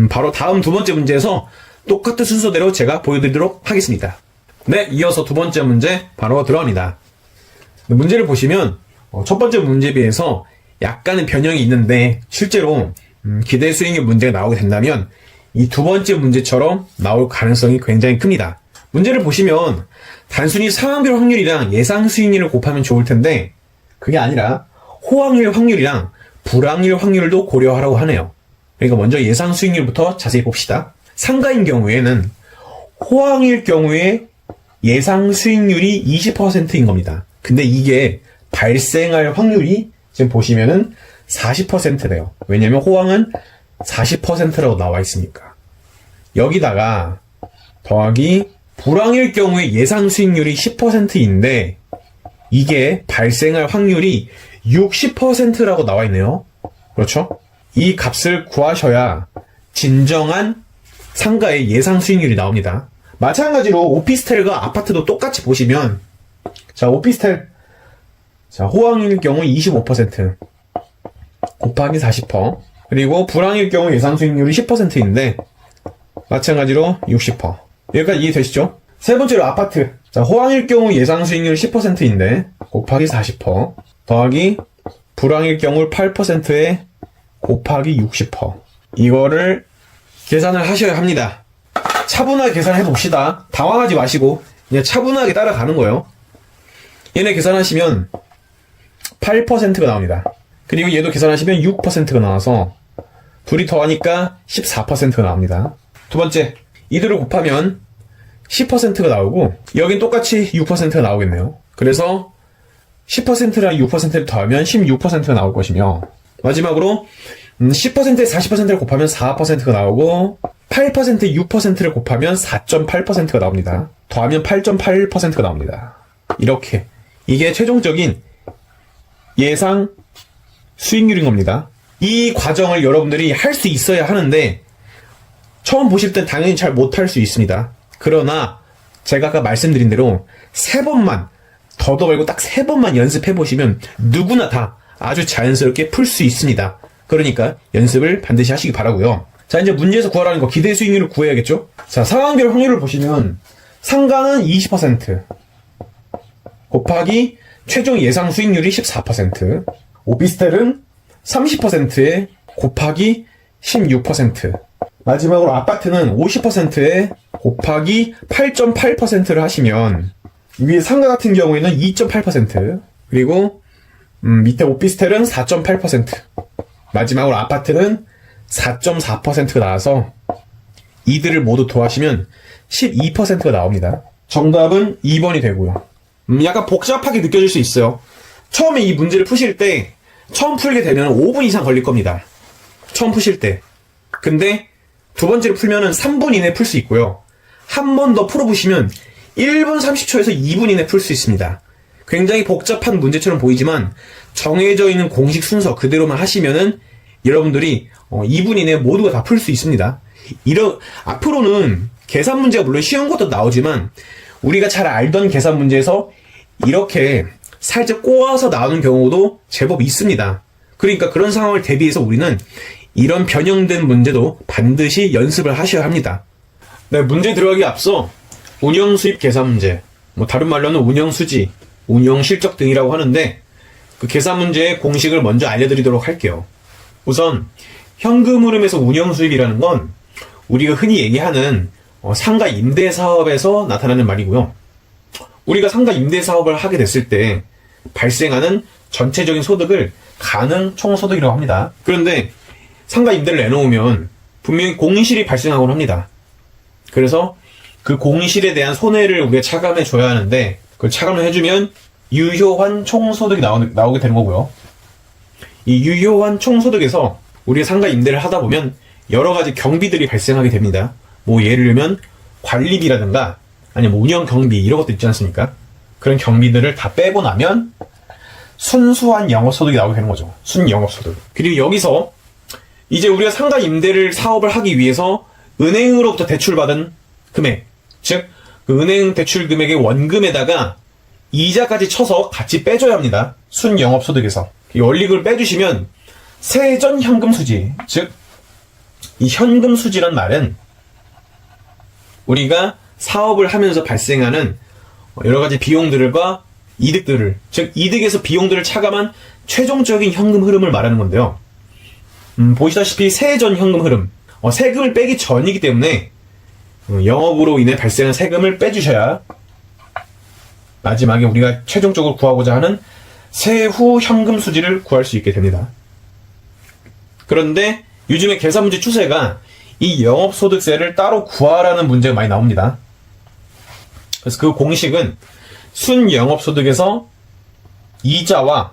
바로 다음 두 번째 문제에서 똑같은 순서대로 제가 보여드리도록 하겠습니다. 네, 이어서 두 번째 문제 바로 들어갑니다. 문제를 보시면 첫 번째 문제에 비해서 약간의 변형이 있는데 실제로 기대 수익률 문제가 나오게 된다면 이 두 번째 문제처럼 나올 가능성이 굉장히 큽니다. 문제를 보시면 단순히 상황별 확률이랑 예상 수익률을 곱하면 좋을 텐데 그게 아니라 호황률 확률이랑 불황률 확률도 고려하라고 하네요. 그러니까 먼저 예상 수익률부터 자세히 봅시다. 상가인 경우에는 호황일 경우에 예상 수익률이 20%인 겁니다. 근데 이게 발생할 확률이 지금 보시면은 40%네요. 왜냐면 호황은 40%라고 나와 있으니까. 여기다가 더하기 불황일 경우에 예상 수익률이 10%인데 이게 발생할 확률이 60%라고 나와 있네요. 그렇죠? 이 값을 구하셔야 진정한 상가의 예상 수익률이 나옵니다. 마찬가지로 오피스텔과 아파트도 똑같이 보시면, 자, 오피스텔, 자, 호황일 경우 25% 곱하기 40%, 그리고 불황일 경우 예상 수익률이 10%인데 마찬가지로 60%. 여기까지 이해되시죠? 세 번째로 아파트. 자, 호황일 경우 예상 수익률 10%인데 곱하기 40% 더하기 불황일 경우 8%에 곱하기 60%. 이거를 계산을 하셔야 합니다. 차분하게 계산해 봅시다. 당황하지 마시고 그냥 차분하게 따라가는 거예요. 얘네 계산하시면 8%가 나옵니다. 그리고 얘도 계산하시면 6%가 나와서 둘이 더하니까 14%가 나옵니다. 두 번째, 이들을 곱하면 10%가 나오고 여긴 똑같이 6%가 나오겠네요. 그래서 10%랑 6%를 더하면 16%가 나올 것이며, 마지막으로 10%에 40%를 곱하면 4%가 나오고 8%에 6%를 곱하면 4.8%가 나옵니다. 더하면 8.8%가 나옵니다. 이렇게 이게 최종적인 예상 수익률인 겁니다. 이 과정을 여러분들이 할 수 있어야 하는데 처음 보실 땐 당연히 잘 못할 수 있습니다. 그러나 제가 아까 말씀드린 대로 3번만, 더도 말고 딱 3번만 연습해 보시면 누구나 다 아주 자연스럽게 풀 수 있습니다. 그러니까 연습을 반드시 하시기 바라고요. 자, 이제 문제에서 구하라는 거 기대 수익률을 구해야겠죠? 자, 상한결 확률을 보시면 상가는 20% 곱하기 최종 예상 수익률이 14%, 오피스텔은 30%에 곱하기 16%, 마지막으로 아파트는 50%에 곱하기 8.8%를 하시면 위에 상가 같은 경우에는 2.8%, 그리고 밑에 오피스텔은 4.8%, 마지막으로 아파트는 4.4%가 나와서 이들을 모두 더하시면 12%가 나옵니다. 정답은 2번이 되고요. 약간 복잡하게 느껴질 수 있어요. 처음에 이 문제를 푸실 때 처음 풀게 되면 5분 이상 걸릴 겁니다. 처음 푸실 때. 근데 두 번째로 풀면은 3분 이내에 풀 수 있고요. 한 번 더 풀어보시면 1분 30초에서 2분 이내에 풀 수 있습니다. 굉장히 복잡한 문제처럼 보이지만 정해져 있는 공식 순서 그대로만 하시면은 여러분들이 2분 이내에 모두가 다 풀 수 있습니다. 앞으로는 계산 문제가 물론 쉬운 것도 나오지만 우리가 잘 알던 계산 문제에서 이렇게 살짝 꼬아서 나오는 경우도 제법 있습니다. 그러니까 그런 상황을 대비해서 우리는 이런 변형된 문제도 반드시 연습을 하셔야 합니다. 네, 문제 들어가기 앞서 운영 수입 계산 문제, 다른 말로는 운영 수지, 운영 실적 등이라고 하는데 그 계산 문제의 공식을 먼저 알려드리도록 할게요. 우선 현금 흐름에서 운영 수입이라는 건 우리가 흔히 얘기하는 상가 임대 사업에서 나타나는 말이고요. 우리가 상가 임대 사업을 하게 됐을 때 발생하는 전체적인 소득을 가능 총소득이라고 합니다. 그런데 상가 임대를 내놓으면 분명히 공실이 발생하곤 합니다. 그래서 그 공실에 대한 손해를 우리가 차감해 줘야 하는데 그걸 차감을 해주면 유효한 총소득이 나오게 되는 거고요. 이 유효한 총소득에서 우리가 상가 임대를 하다 보면 여러 가지 경비들이 발생하게 됩니다. 예를 들면 관리비라든가 아니면 운영 경비 이런 것도 있지 않습니까? 그런 경비들을 다 빼고 나면 순수한 영업소득이 나오게 되는 거죠. 순영업소득. 그리고 여기서 이제 우리가 상가 임대를 사업을 하기 위해서 은행으로부터 대출받은 금액, 즉 그 은행 대출 금액의 원금에다가 이자까지 쳐서 같이 빼줘야 합니다. 순영업소득에서. 이 원리금을 빼주시면 세전 현금 수지, 즉 이 현금 수지란 말은 우리가 사업을 하면서 발생하는 여러 가지 비용들과 이득들을, 즉 이득에서 비용들을 차감한 최종적인 현금 흐름을 말하는 건데요. 보시다시피 세전 현금 흐름, 세금을 빼기 전이기 때문에 영업으로 인해 발생한 세금을 빼주셔야 마지막에 우리가 최종적으로 구하고자 하는 세후 현금 수지를 구할 수 있게 됩니다. 그런데 요즘에 계산 문제 추세가 이 영업소득세를 따로 구하라는 문제가 많이 나옵니다. 그래서 그 공식은 순영업소득에서 이자와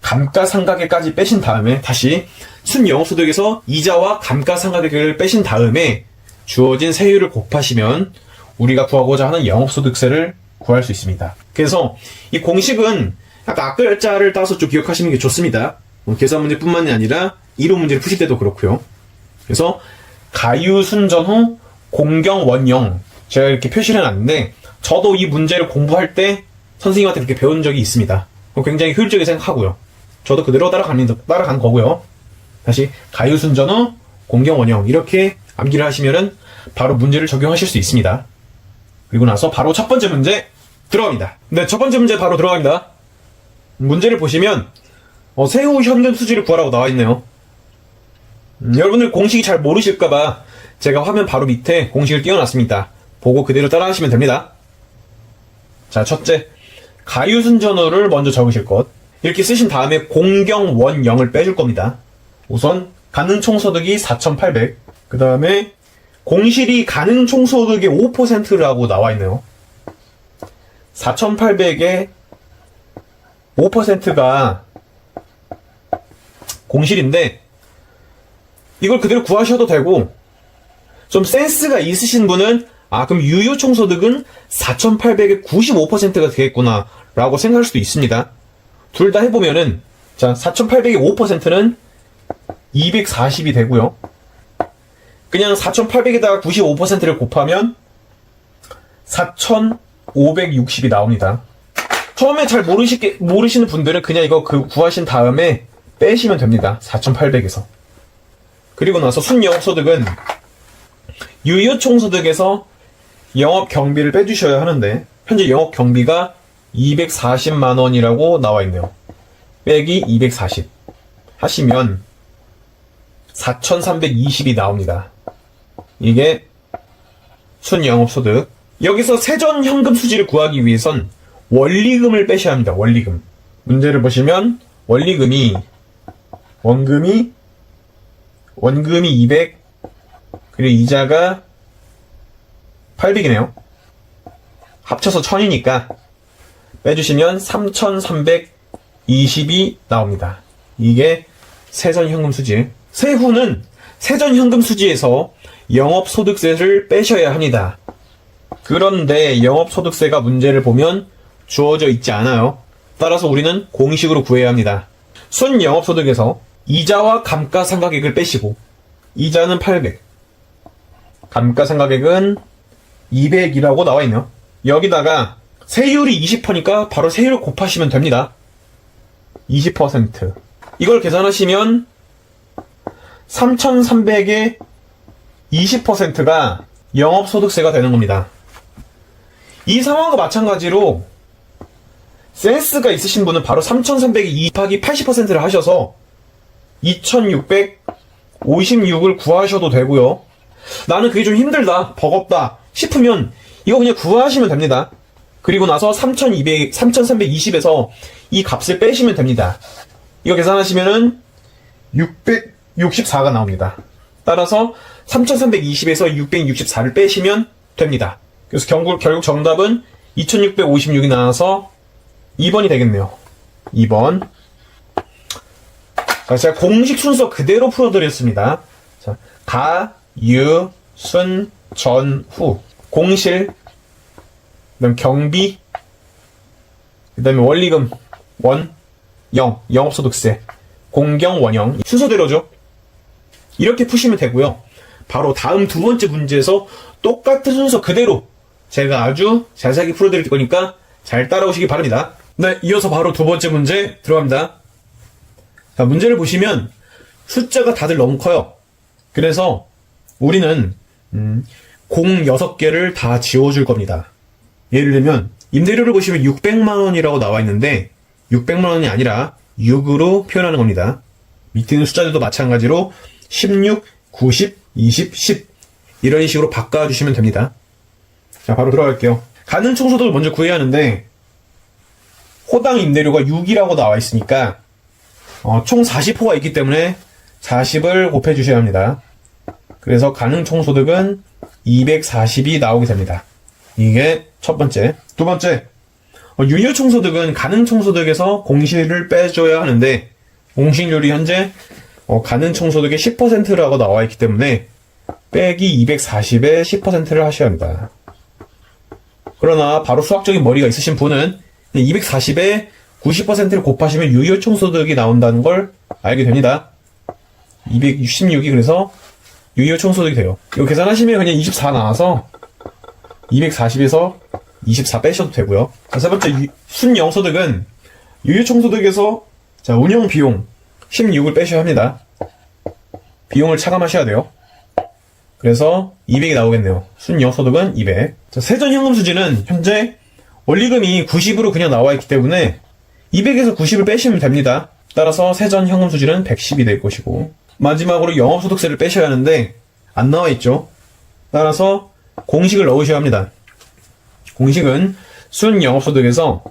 감가상각액까지 빼신 다음에 다시 순영업소득에서 이자와 감가상각액을 빼신 다음에 주어진 세율을 곱하시면 우리가 구하고자 하는 영업소득세를 구할 수 있습니다. 그래서 이 공식은 약간 앞글자를 따서 좀 기억하시는 게 좋습니다. 계산 문제뿐만이 아니라 이론 문제를 푸실 때도 그렇고요. 그래서 가유순전 후 공경원영, 제가 이렇게 표시를 해놨는데 저도 이 문제를 공부할 때 선생님한테 그렇게 배운 적이 있습니다. 굉장히 효율적이게 생각하고요. 저도 그대로 따라간 거고요. 다시 가유순전 후 공경원영 이렇게 암기를 하시면은 바로 문제를 적용하실 수 있습니다. 그리고 나서 바로 첫 번째 문제 들어갑니다. 네, 첫 번째 문제 바로 들어갑니다. 문제를 보시면 세후 현금 수지를 구하라고 나와 있네요. 여러분들 공식이 잘 모르실까봐 제가 화면 바로 밑에 공식을 띄워놨습니다. 보고 그대로 따라하시면 됩니다. 자, 첫째, 가유순전후를 먼저 적으실 것. 이렇게 쓰신 다음에 공경원영을 빼줄 겁니다. 우선 가능총소득이 4,800. 그 다음에 공실이 가능총소득의 5%라고 나와 있네요. 4,800의 5%가 공실인데 이걸 그대로 구하셔도 되고, 좀 센스가 있으신 분은 그럼 유효총소득은 4,800의 95%가 되겠구나 라고 생각할 수도 있습니다. 둘 다 해보면은, 자, 4,800의 5%는 240이 되고요. 그냥 4,800에다가 95%를 곱하면 4,560이 나옵니다. 처음에 잘 모르시는 분들은 그냥 이거 구하신 다음에 빼시면 됩니다. 4,800에서. 그리고 나서 순영업소득은 유효총소득에서 영업경비를 빼주셔야 하는데 현재 영업경비가 240만원이라고 나와 있네요. 빼기 240 하시면 4,320이 나옵니다. 이게 순영업소득. 여기서 세전현금 수지를 구하기 위해선 원리금을 빼셔야 합니다. 원리금. 문제를 보시면 원리금이 원금이 200, 그리고 이자가 800이네요. 합쳐서 1000이니까 빼주시면 3320이 나옵니다. 이게 세전현금 수지. 세후는 세전현금 수지에서 영업소득세를 빼셔야 합니다. 그런데 영업소득세가 문제를 보면 주어져 있지 않아요. 따라서 우리는 공식으로 구해야 합니다. 순영업소득에서 이자와 감가상각액을 빼시고, 이자는 800, 감가상각액은 200이라고 나와 있네요. 여기다가 세율이 20%니까 바로 세율을 곱하시면 됩니다. 20%. 이걸 계산하시면 3,300의 20%가 영업소득세가 되는 겁니다. 이 상황과 마찬가지로 센스가 있으신 분은 바로 3,300의 2 곱하기 80%를 하셔서 2,656을 구하셔도 되고요. 나는 그게 좀 힘들다, 버겁다 싶으면 이거 그냥 구하시면 됩니다. 그리고 나서 3,320에서 이 값을 빼시면 됩니다. 이거 계산하시면은 664가 나옵니다. 따라서 3,320에서 664를 빼시면 됩니다. 그래서 결국 정답은 2,656이 나와서 2번이 되겠네요. 2번. 자, 제가 공식 순서 그대로 풀어드렸습니다. 자, 가, 유, 순, 전, 후. 공실, 그다음 경비, 그다음에 원리금, 원, 영, 영업소득세, 공경, 원영. 순서대로죠. 이렇게 푸시면 되고요. 바로 다음 두 번째 문제에서 똑같은 순서 그대로 제가 아주 자세하게 풀어드릴 거니까 잘 따라오시기 바랍니다. 네, 이어서 바로 두 번째 문제 들어갑니다. 자, 문제를 보시면 숫자가 다들 너무 커요. 그래서 우리는 공 6개를 다 지워줄 겁니다. 예를 들면 임대료를 보시면 600만원이라고 나와 있는데 600만원이 아니라 6으로 표현하는 겁니다. 밑에 있는 숫자들도 마찬가지로 16, 90, 20, 10 이런 식으로 바꿔주시면 됩니다. 자, 바로 들어갈게요. 가능총소득을 먼저 구해야 하는데 호당 임대료가 6이라고 나와 있으니까 총 40호가 있기 때문에 40을 곱해주셔야 합니다. 그래서 가능총소득은 240이 나오게 됩니다. 이게 첫 번째. 두 번째, 유효총소득은 가능총소득에서 공시를 빼줘야 하는데 공시률이 현재 가능총소득의 10%라고 나와 있기 때문에 빼기 240에 10%를 하셔야 합니다. 그러나 바로 수학적인 머리가 있으신 분은 240에 90%를 곱하시면 유효총소득이 나온다는 걸 알게 됩니다. 266이 그래서 유효총소득이 돼요. 이거 계산하시면 그냥 24 나와서 240에서 24 빼셔도 되고요. 자, 세 번째 순영소득은 유효총소득에서 자, 운영비용 16을 빼셔야 합니다. 비용을 차감하셔야 돼요. 그래서 200이 나오겠네요. 순영소득은 200. 자, 세전현금수지는 현재 원리금이 90으로 그냥 나와 있기 때문에 200에서 90을 빼시면 됩니다. 따라서 세전현금수지는 110이 될 것이고 마지막으로 영업소득세를 빼셔야 하는데 안 나와 있죠. 따라서 공식을 넣으셔야 합니다. 공식은 순영업소득에서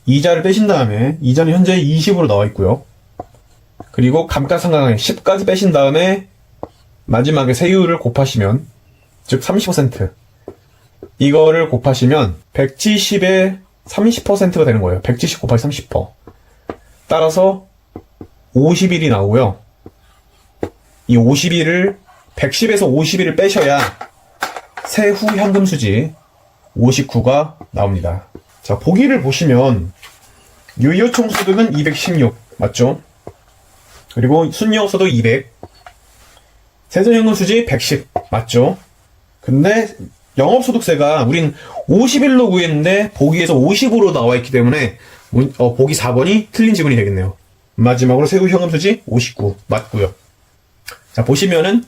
이자를 빼신 다음에 이자는 현재 20으로 나와 있고요. 그리고 감가상각액 10까지 빼신 다음에 마지막에 세율을 곱하시면 즉 30% 이거를 곱하시면 170에 30%가 되는 거예요. 170 곱하기 30%. 따라서 50일이 나오고요. 이 50일을 110에서 50일을 빼셔야 세후 현금수지 59가 나옵니다. 자, 보기를 보시면 유효총소득은 216 맞죠? 그리고 순영소득 200 세전현금수지 110 맞죠? 근데 영업소득세가 우린 50일로 구했는데 보기에서 50으로 나와 있기 때문에 보기 4번이 틀린 지문이 되겠네요. 마지막으로 세후 현금수지 59 맞고요. 자, 보시면은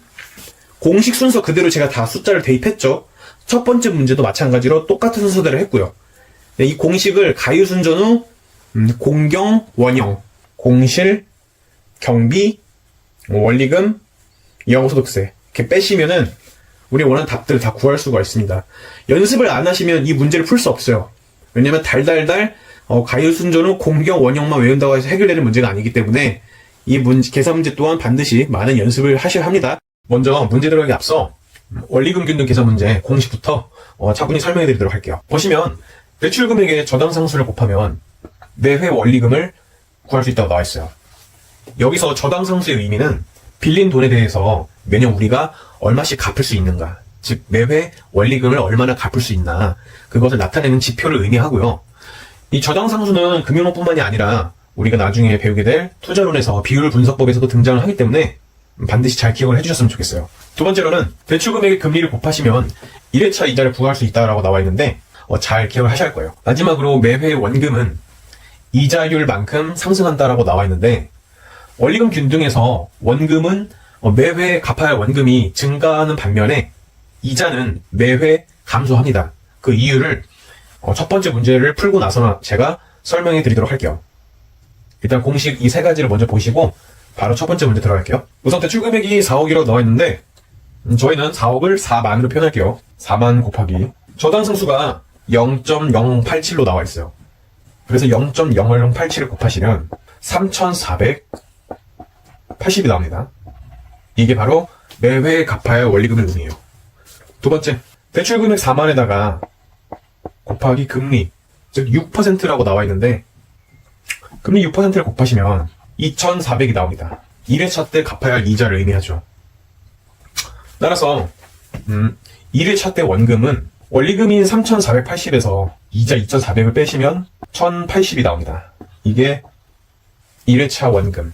공식 순서 그대로 제가 다 숫자를 대입했죠. 첫 번째 문제도 마찬가지로 똑같은 순서대로 했고요. 네, 이 공식을 가유순전후 공경, 원형, 공실, 경비, 원리금, 영업소득세 이렇게 빼시면은 우리 원하는 답들을 다 구할 수가 있습니다. 연습을 안 하시면 이 문제를 풀 수 없어요. 왜냐면 달달달 가유순전후 공경, 원형만 외운다고 해서 해결되는 문제가 아니기 때문에 이 계산 문제 또한 반드시 많은 연습을 하셔야 합니다. 먼저 문제 들어가기 앞서 원리금 균등 계산 문제 공식부터 차분히 설명해 드리도록 할게요. 보시면 대출금액의 저당상수를 곱하면 매회 원리금을 구할 수 있다고 나와 있어요. 여기서 저당상수의 의미는 빌린 돈에 대해서 매년 우리가 얼마씩 갚을 수 있는가, 즉 매회 원리금을 얼마나 갚을 수 있나 그것을 나타내는 지표를 의미하고요. 이 저당상수는 금융론뿐만이 아니라 우리가 나중에 배우게 될 투자론에서 비율 분석법에서도 등장을 하기 때문에 반드시 잘 기억을 해주셨으면 좋겠어요. 두 번째로는 대출금액의 금리를 곱하시면 1회차 이자를 부과할 수 있다라고 나와 있는데 잘 기억을 하셔야 할 거예요. 마지막으로 매회 원금은 이자율만큼 상승한다라고 나와 있는데 원리금 균등에서 원금은 매회 갚아야 할 원금이 증가하는 반면에 이자는 매회 감소합니다. 그 이유를 첫 번째 문제를 풀고 나서 제가 설명해 드리도록 할게요. 일단 공식 이 세 가지를 먼저 보시고 바로 첫 번째 문제 들어갈게요. 우선 대출금액이 4억이라고 나와 있는데 저희는 4억을 4만으로 표현할게요. 4만 곱하기 저당상수가 0.087로 나와 있어요. 그래서 0.087을 곱하시면 3,480이 나옵니다. 이게 바로 매회 갚아야 할 원리금의 의미예요. 두 번째, 대출금액 4만에다가 곱하기 금리, 즉 6%라고 나와 있는데 금리 6%를 곱하시면 2,400이 나옵니다. 1회차 때 갚아야 할 이자를 의미하죠. 따라서 1회차 때 원금은 원리금인 3,480에서 이자 2,400을 빼시면 1,080이 나옵니다. 이게 1회차 원금.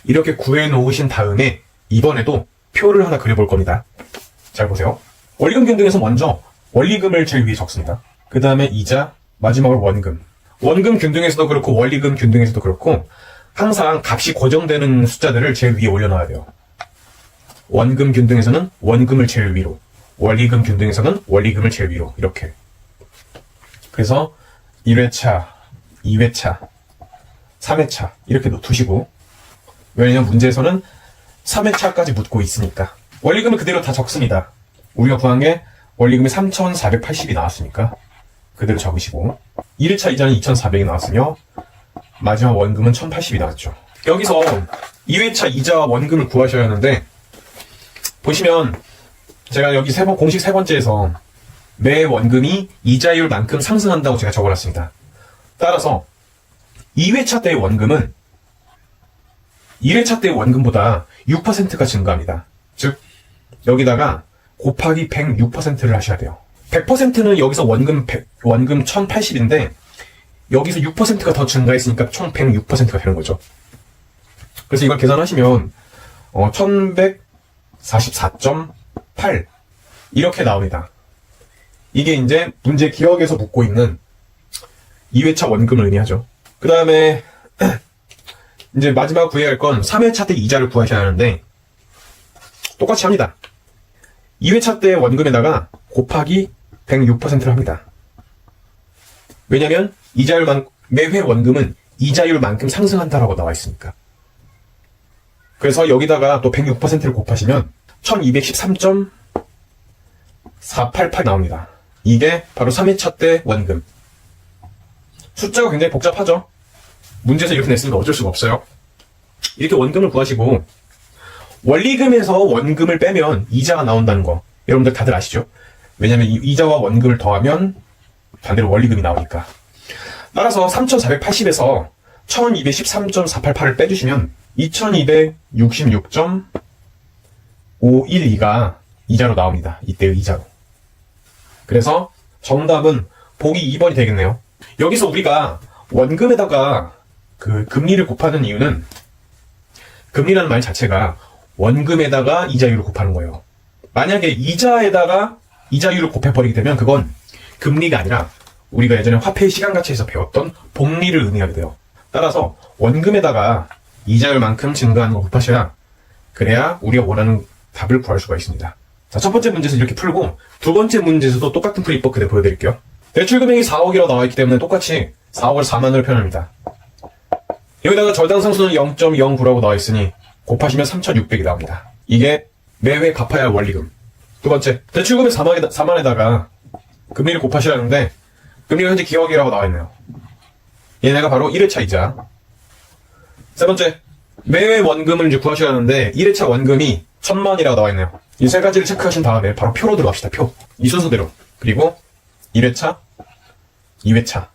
이렇게 구해 놓으신 다음에 이번에도 표를 하나 그려볼 겁니다. 잘 보세요. 원리금 균등에서 먼저 원리금을 제일 위에 적습니다. 그 다음에 이자, 마지막으로 원금. 원금 균등에서도 그렇고 원리금 균등에서도 그렇고 항상 값이 고정되는 숫자들을 제일 위에 올려놔야 돼요. 원금 균등에서는 원금을 제일 위로, 원리금 균등에서는 원리금을 제일 위로 이렇게. 그래서 1회차, 2회차, 3회차 이렇게 두시고 왜냐면 문제에서는 3회차까지 묻고 있으니까 원리금을 그대로 다 적습니다. 우리가 구한 게 원리금이 3,480이 나왔으니까 그대로 적으시고 1회차 이자는 2,400이 나왔으며 마지막 원금은 1,080이 나왔죠. 여기서 2회차 이자와 원금을 구하셔야 하는데 보시면 제가 여기 공식 세 번째에서 매 원금이 이자율만큼 상승한다고 제가 적어놨습니다. 따라서 2회차 때의 원금은 1회차 때의 원금보다 6%가 증가합니다. 즉 여기다가 곱하기 106%를 하셔야 돼요. 100%는 여기서 원금 1080인데 여기서 6%가 더 증가했으니까 총 106%가 되는 거죠. 그래서 이걸 계산하시면 1144.8 이렇게 나옵니다. 이게 이제 문제 기억에서 묻고 있는 2회차 원금을 의미하죠. 그 다음에 이제 마지막 구해야 할 건 3회차 때 이자를 구하셔야 하는데 똑같이 합니다. 2회차 때 원금에다가 곱하기 106%를 합니다. 왜냐면 매회 원금은 이자율만큼 상승한다라고 나와 있으니까. 그래서 여기다가 또 106%를 곱하시면 1213.488 나옵니다. 이게 바로 3회차 때 원금. 숫자가 굉장히 복잡하죠? 문제에서 이렇게 냈으니까 어쩔 수가 없어요. 이렇게 원금을 구하시고 원리금에서 원금을 빼면 이자가 나온다는 거 여러분들 다들 아시죠? 왜냐면 이자와 원금을 더하면 반대로 원리금이 나오니까. 따라서 3480에서 1213.488을 빼주시면 2266.512가 이자로 나옵니다. 이때의 이자로. 그래서 정답은 보기 2번이 되겠네요. 여기서 우리가 원금에다가 그 금리를 곱하는 이유는 금리라는 말 자체가 원금에다가 이자율을 곱하는 거예요. 만약에 이자에다가 이자율을 곱해버리게 되면 그건 금리가 아니라 우리가 예전에 화폐의 시간가치에서 배웠던 복리를 의미하게 돼요. 따라서 원금에다가 이자율만큼 증가하는 걸 곱하셔야 그래야 우리가 원하는 답을 구할 수가 있습니다. 자, 첫 번째 문제에서 이렇게 풀고 두 번째 문제에서도 똑같은 풀이법 그대로 보여드릴게요. 대출 금액이 4억이라고 나와 있기 때문에 똑같이 4억을 4만으로 표현합니다. 여기다가 저당 상수는 0.09라고 나와 있으니 곱하시면 3,600이 나옵니다. 이게 매회 갚아야 할 원리금. 두 번째, 대출 금액 4만에다가 금리를 곱하시라는데 금리가 현재 기억이라고 나와 있네요. 얘네가 바로 1회차 이자. 세 번째, 매회 원금을 이제 구하셔야 하는데 1회차 원금이 1,000만이라고 나와 있네요. 이 세 가지를 체크하신 다음에 바로 표로 들어갑시다. 표. 이 순서대로. 그리고 1회차, 2회차.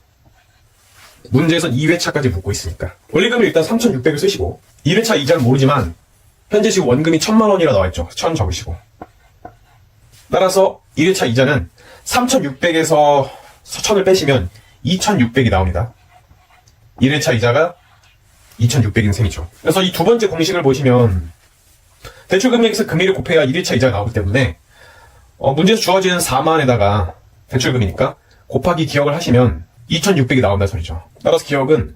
문제에서 2회차까지 묻고 있으니까. 원리금을 일단 3,600을 쓰시고 1회차 이자는 모르지만 현재 지금 원금이 1,000만 원이라 나와 있죠. 1,000 적으시고. 따라서 1회차 이자는 3,600에서 1,000을 빼시면 2,600이 나옵니다. 1회차 이자가 2,600인 셈이죠. 그래서 이 두 번째 공식을 보시면 대출 금액에서 금리를 곱해야 1회차 이자가 나오기 때문에 문제에서 주어지는 4만에다가 대출금이니까 곱하기 기억을 하시면 2,600이 나온다는 소리죠. 따라서 기억은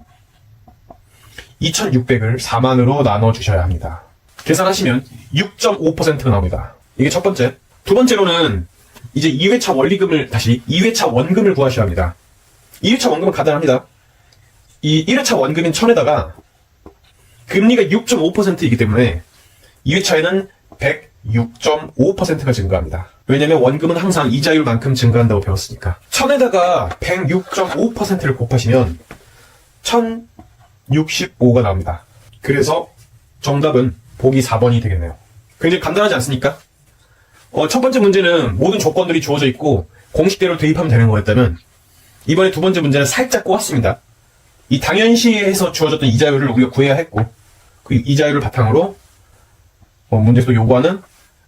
2,600을 4만으로 나눠주셔야 합니다. 계산하시면 6.5%가 나옵니다. 이게 첫 번째. 두 번째로는 이제 2회차 원리금을 다시 2회차 원금을 구하셔야 합니다. 2회차 원금은 간단합니다. 이 1회차 원금인 1,000에다가 금리가 6.5%이기 때문에 2회차에는 106.5%가 증가합니다. 왜냐면 원금은 항상 이자율만큼 증가한다고 배웠으니까. 1,000에다가 106.5%를 곱하시면 1,065가 나옵니다. 그래서 정답은 보기 4번이 되겠네요. 굉장히 간단하지 않습니까? 첫 번째 문제는 모든 조건들이 주어져 있고 공식대로 대입하면 되는 거였다면 이번에 두 번째 문제는 살짝 꼬았습니다. 이 당연시에서 주어졌던 이자율을 우리가 구해야 했고 그 이자율을 바탕으로 문제에서 요구하는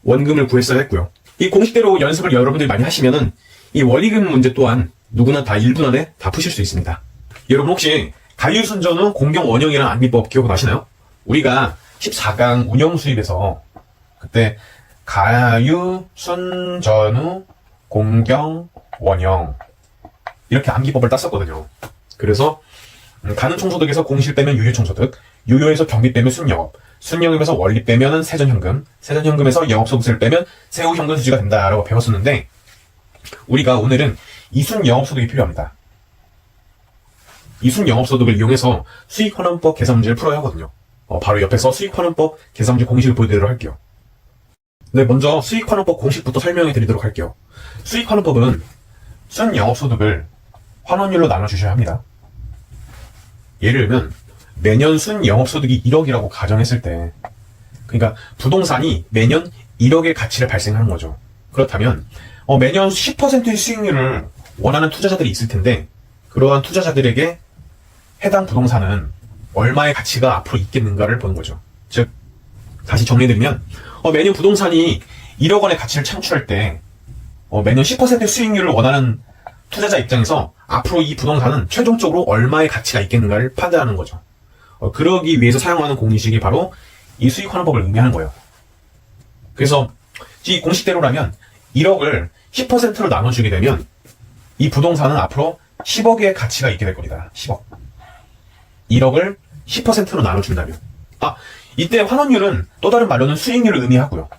원금을 구했어야 했고요. 이 공식대로 연습을 여러분들이 많이 하시면은 이 원리금 문제 또한 누구나 다 1분 안에 다 푸실 수 있습니다. 여러분 혹시 가유순전후 공경원형이라는 안비법 기억나시나요? 우리가 14강 운영수입에서 그때 가유순전후 공경원형 이렇게 암기법을 땄었거든요. 그래서 가는 총소득에서 공실 빼면 유효총소득, 유효에서 경비 빼면 순영업, 순영업에서 원리 빼면 세전현금, 세전현금에서 영업소득세를 빼면 세후현금 수지가 된다라고 배웠었는데 우리가 오늘은 이순영업소득이 필요합니다. 이순영업소득을 이용해서 수익환원법 계산문제를 풀어야 하거든요. 바로 옆에서 수익환원법 계산문제 공식을 보여드리도록 할게요. 네, 먼저 수익환원법 공식부터 설명해 드리도록 할게요. 수익환원법은 순영업소득을 환원율로 나눠주셔야 합니다. 예를 들면 매년 순영업소득이 1억이라고 가정했을 때 그러니까 부동산이 매년 1억의 가치를 발생하는 거죠. 그렇다면 매년 10%의 수익률을 원하는 투자자들이 있을 텐데, 그러한 투자자들에게 해당 부동산은 얼마의 가치가 앞으로 있겠는가를 보는 거죠. 즉, 다시 정리해드리면, 매년 부동산이 1억 원의 가치를 창출할 때, 매년 10%의 수익률을 원하는 투자자 입장에서 앞으로 이 부동산은 최종적으로 얼마의 가치가 있겠는가를 판단하는 거죠. 그러기 위해서 사용하는 공식이 바로 이 수익 환원법을 의미하는 거예요. 그래서 이 공식대로라면 1억을 10%로 나눠주게 되면 이 부동산은 앞으로 10억의 가치가 있게 될 겁니다. 10억. 1억을 10%로 나눠준다면. 이때 환원율은 또 다른 말로는 수익률을 의미하고요.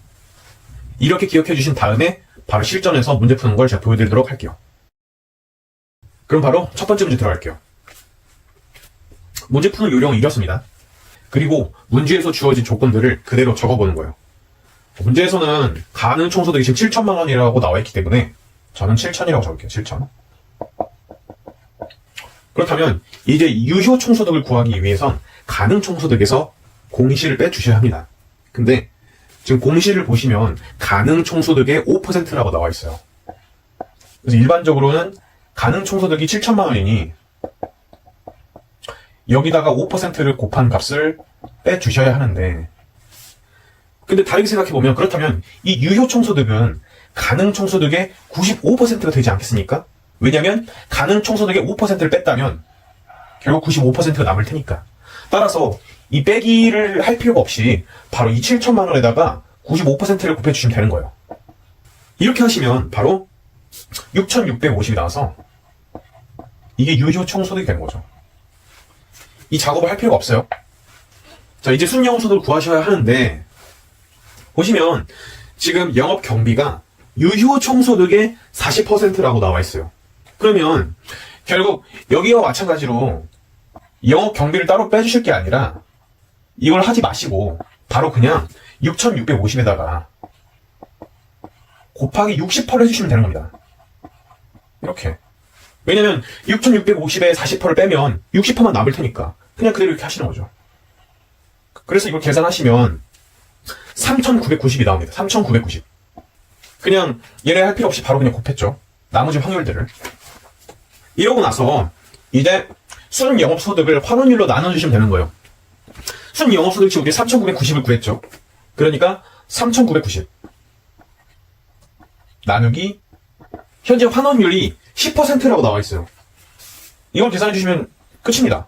이렇게 기억해 주신 다음에 바로 실전에서 문제 푸는 걸 제가 보여드리도록 할게요. 그럼 바로 첫 번째 문제 들어갈게요. 문제 푸는 요령은 이렇습니다. 그리고 문제에서 주어진 조건들을 그대로 적어보는 거예요. 문제에서는 가능 총소득이 지금 7천만 원이라고 나와 있기 때문에 저는 7천이라고 적을게요. 7천. 그렇다면 이제 유효 총소득을 구하기 위해선 가능 총소득에서 공시를 빼주셔야 합니다. 근데 지금 공시를 보시면 가능 총소득의 5%라고 나와 있어요. 그래서 일반적으로는 가능 총소득이 7천만 원이니 여기다가 5%를 곱한 값을 빼주셔야 하는데, 근데 다르게 생각해보면 그렇다면 이 유효 총소득은 가능 총소득의 95%가 되지 않겠습니까? 왜냐면 가능 총소득의 5%를 뺐다면 결국 95%가 남을 테니까. 따라서 이 빼기를 할 필요가 없이 바로 이 7천만 원에다가 95%를 곱해주시면 되는 거예요. 이렇게 하시면 바로 6,650이 나와서 이게 유효 총소득이 되는 거죠. 이 작업을 할 필요가 없어요. 자, 이제 순영업소득을 구하셔야 하는데, 보시면 지금 영업 경비가 유효 총소득의 40%라고 나와 있어요. 그러면 결국 여기와 마찬가지로 영업 경비를 따로 빼주실 게 아니라 이걸 하지 마시고 바로 그냥 6,650에다가 곱하기 60%를 해주시면 되는 겁니다. 이렇게. 왜냐면 6,650에 40%를 빼면 60%만 남을 테니까 그냥 그대로 이렇게 하시는 거죠. 그래서 이걸 계산하시면 3,990이 나옵니다. 3,990. 그냥 얘네 할 필요 없이 바로 그냥 곱했죠. 나머지 확률들을. 이러고 나서 이제 순영업소득을 환원율로 나눠주시면 되는 거예요. 순영업소득 지금 우리 3,990을 구했죠. 그러니까 3,990 나누기 현재 환원율이 10%라고 나와 있어요. 이걸 계산해 주시면 끝입니다.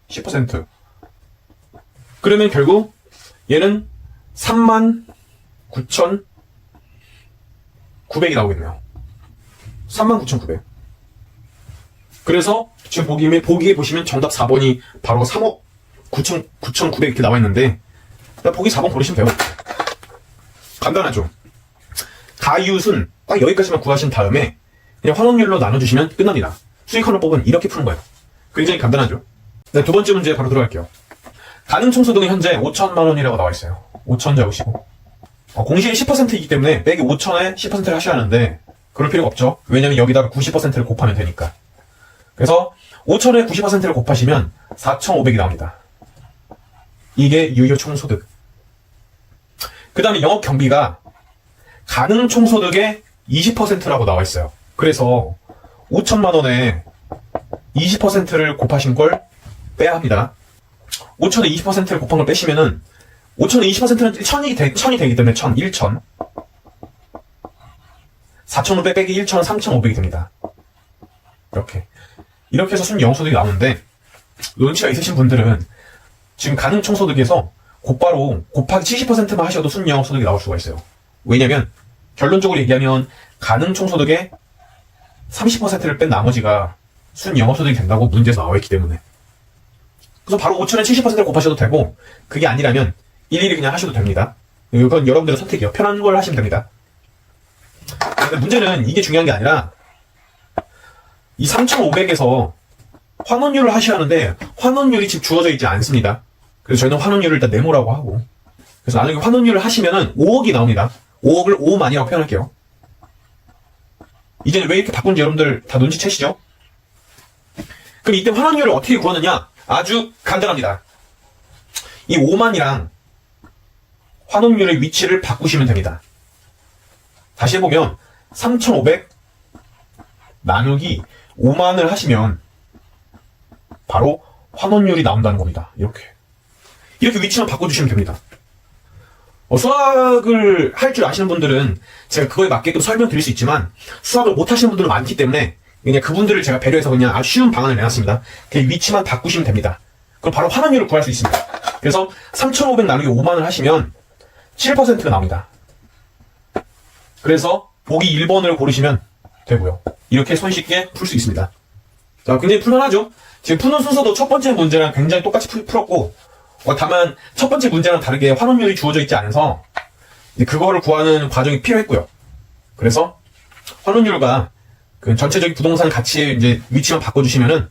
10%. 그러면 결국 얘는 39,900이 나오겠네요. 39,900. 그래서 지금 보기에 보시면 정답 4번이 바로 3억 9,900 이렇게 나와 있는데 보기 4번 고르시면 돼요. 간단하죠. 가유순 딱 여기까지만 구하신 다음에 그냥 환원율로 나눠주시면 끝납니다. 수익환원법은 이렇게 푸는 거예요. 굉장히 간단하죠. 네, 두 번째 문제 바로 들어갈게요. 가능 총소득은 현재 5천만 원이라고 나와 있어요. 5천 적으시고 공시의 10%이기 때문에 빼기 5천에 10%를 하셔야 하는데 그럴 필요가 없죠. 왜냐면 여기다가 90%를 곱하면 되니까. 그래서 5천에 90%를 곱하시면 4,500이 나옵니다. 이게 유효 총소득. 그 다음에 영업 경비가 가능 총소득의 20%라고 나와 있어요. 그래서 5천만 원에 20%를 곱하신 걸 빼야 합니다. 5천에 20%를 곱한 걸 빼시면은 5천에 20%는 1000이 되기 때문에 1,000. 4,500 빼기 1,000은 3,500이 됩니다. 이렇게 해서 순영업소득이 나오는데 눈치가 있으신 분들은 지금 가능 총소득에서 곧바로 곱하기 70%만 하셔도 순영업소득이 나올 수가 있어요. 왜냐면 결론적으로 얘기하면 가능 총소득의 30%를 뺀 나머지가 순영업소득이 된다고 문제에서 나와 있기 때문에. 그래서 바로 5천에 70%를 곱하셔도 되고 그게 아니라면 일일이 그냥 하셔도 됩니다. 이건 여러분들의 선택이요. 편한 걸 하시면 됩니다. 근데 문제는 이게 중요한 게 아니라 이 3,500에서 환원율을 하셔야 하는데 환원율이 지금 주어져 있지 않습니다. 그래서 저희는 환원율을 일단 네모라고 하고 그래서 나중에 환원율을 하시면은 5억이 나옵니다. 5억을 5만이라고 표현할게요. 이제 왜 이렇게 바꾼지 여러분들 다 눈치채시죠? 그럼 이때 환원율을 어떻게 구하느냐? 아주 간단합니다. 이 5만이랑 환원율의 위치를 바꾸시면 됩니다. 다시 해보면 3,500 나누기 5만을 하시면 바로 환원율이 나온다는 겁니다. 이렇게 위치만 바꿔주시면 됩니다. 수학을 할 줄 아시는 분들은 제가 그거에 맞게끔 설명드릴 수 있지만 수학을 못 하시는 분들은 많기 때문에 그냥 그분들을 제가 배려해서 그냥 아주 쉬운 방안을 내놨습니다. 그냥 위치만 바꾸시면 됩니다. 그럼 바로 환원율을 구할 수 있습니다. 그래서 3,500 나누기 5만을 하시면 7%가 나옵니다. 그래서 보기 1번을 고르시면 되고요. 이렇게 손쉽게 풀 수 있습니다. 자, 굉장히 풀만하죠? 지금 푸는 순서도 첫 번째 문제랑 굉장히 똑같이 풀었고, 다만 첫 번째 문제랑 다르게 환원율이 주어져 있지 않아서 이제 그거를 구하는 과정이 필요했고요. 그래서 환원율과 그 전체적인 부동산 가치의 이제 위치만 바꿔주시면은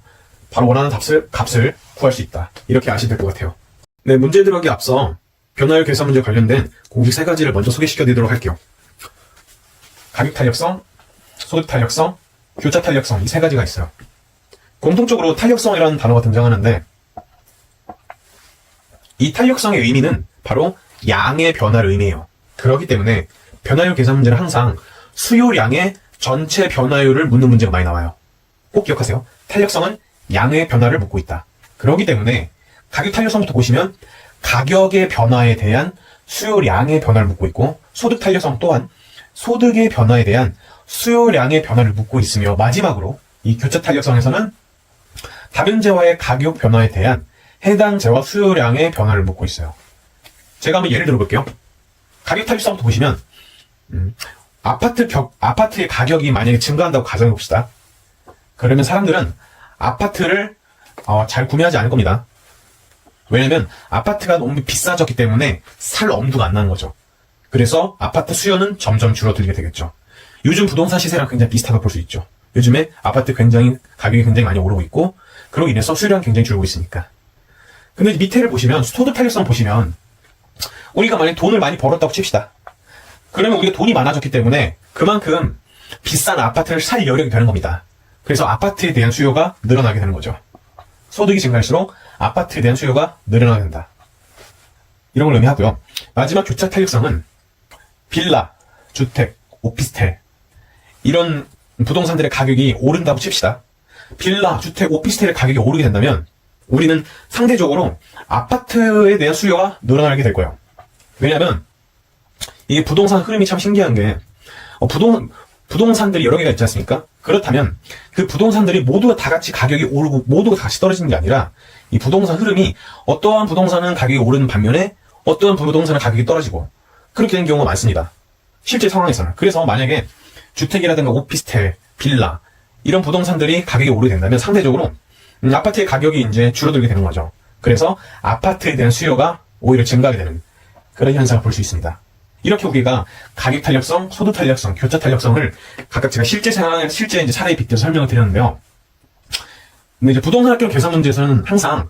바로 원하는 값을 구할 수 있다. 이렇게 아시면 될 것 같아요. 네, 문제 들어가기 앞서 변화율 계산 문제 관련된 공식 3가지를 먼저 소개시켜 드리도록 할게요. 가격 탄력성, 소득 탄력성, 교차 탄력성, 이 3가지가 있어요. 공통적으로 탄력성이라는 단어가 등장하는데 이 탄력성의 의미는 바로 양의 변화를 의미해요. 그렇기 때문에 변화율 계산 문제는 항상 수요량의 전체 변화율을 묻는 문제가 많이 나와요. 꼭 기억하세요. 탄력성은 양의 변화를 묻고 있다. 그렇기 때문에 가격 탄력성부터 보시면 가격의 변화에 대한 수요량의 변화를 묻고 있고, 소득 탄력성 또한 소득의 변화에 대한 수요량의 변화를 묻고 있으며, 마지막으로 이 교차 탄력성에서는 다변제와의 가격 변화에 대한 해당 재와 수요량의 변화를 묻고 있어요. 제가 한번 예를 들어볼게요. 가격 탄력성부터 보시면 아파트의 가격이 만약에 증가한다고 가정해봅시다. 그러면 사람들은 아파트를 잘 구매하지 않을 겁니다. 왜냐면 아파트가 너무 비싸졌기 때문에 살 엄두가 안 나는 거죠. 그래서 아파트 수요는 점점 줄어들게 되겠죠. 요즘 부동산 시세랑 굉장히 비슷하다고 볼 수 있죠. 요즘에 아파트 가격이 굉장히 많이 오르고 있고, 그로 인해서 수요량이 굉장히 줄고 있으니까. 근데 밑에를 보시면, 소득 탄력성 보시면, 우리가 만약에 돈을 많이 벌었다고 칩시다. 그러면 우리가 돈이 많아졌기 때문에 그만큼 비싼 아파트를 살 여력이 되는 겁니다. 그래서 아파트에 대한 수요가 늘어나게 되는 거죠. 소득이 증가할수록 아파트에 대한 수요가 늘어나게 된다. 이런 걸 의미하고요. 마지막 교차 탄력성은 빌라, 주택, 오피스텔 이런 부동산들의 가격이 오른다고 칩시다. 빌라, 주택, 오피스텔의 가격이 오르게 된다면 우리는 상대적으로 아파트에 대한 수요가 늘어나게 될 거예요. 왜냐하면 이게 부동산 흐름이 참 신기한 게 부동산들이 여러 개가 있지 않습니까? 그렇다면 그 부동산들이 모두가 다 같이 가격이 오르고 모두가 다 같이 떨어지는 게 아니라 이 부동산 흐름이 어떠한 부동산은 가격이 오르는 반면에 어떠한 부동산은 가격이 떨어지고 그렇게 되는 경우가 많습니다. 실제 상황에서는. 그래서 만약에 주택이라든가 오피스텔, 빌라 이런 부동산들이 가격이 오르게 된다면 상대적으로 아파트의 가격이 이제 줄어들게 되는 거죠. 그래서 아파트에 대한 수요가 오히려 증가하게 되는 그런 현상을 볼 수 있습니다. 이렇게 우리가 가격 탄력성, 소득 탄력성, 교차 탄력성을 각각 제가 실제 이제 사례에 빗대서 설명을 드렸는데요. 근데 이제 부동산학교 계산 문제에서는 항상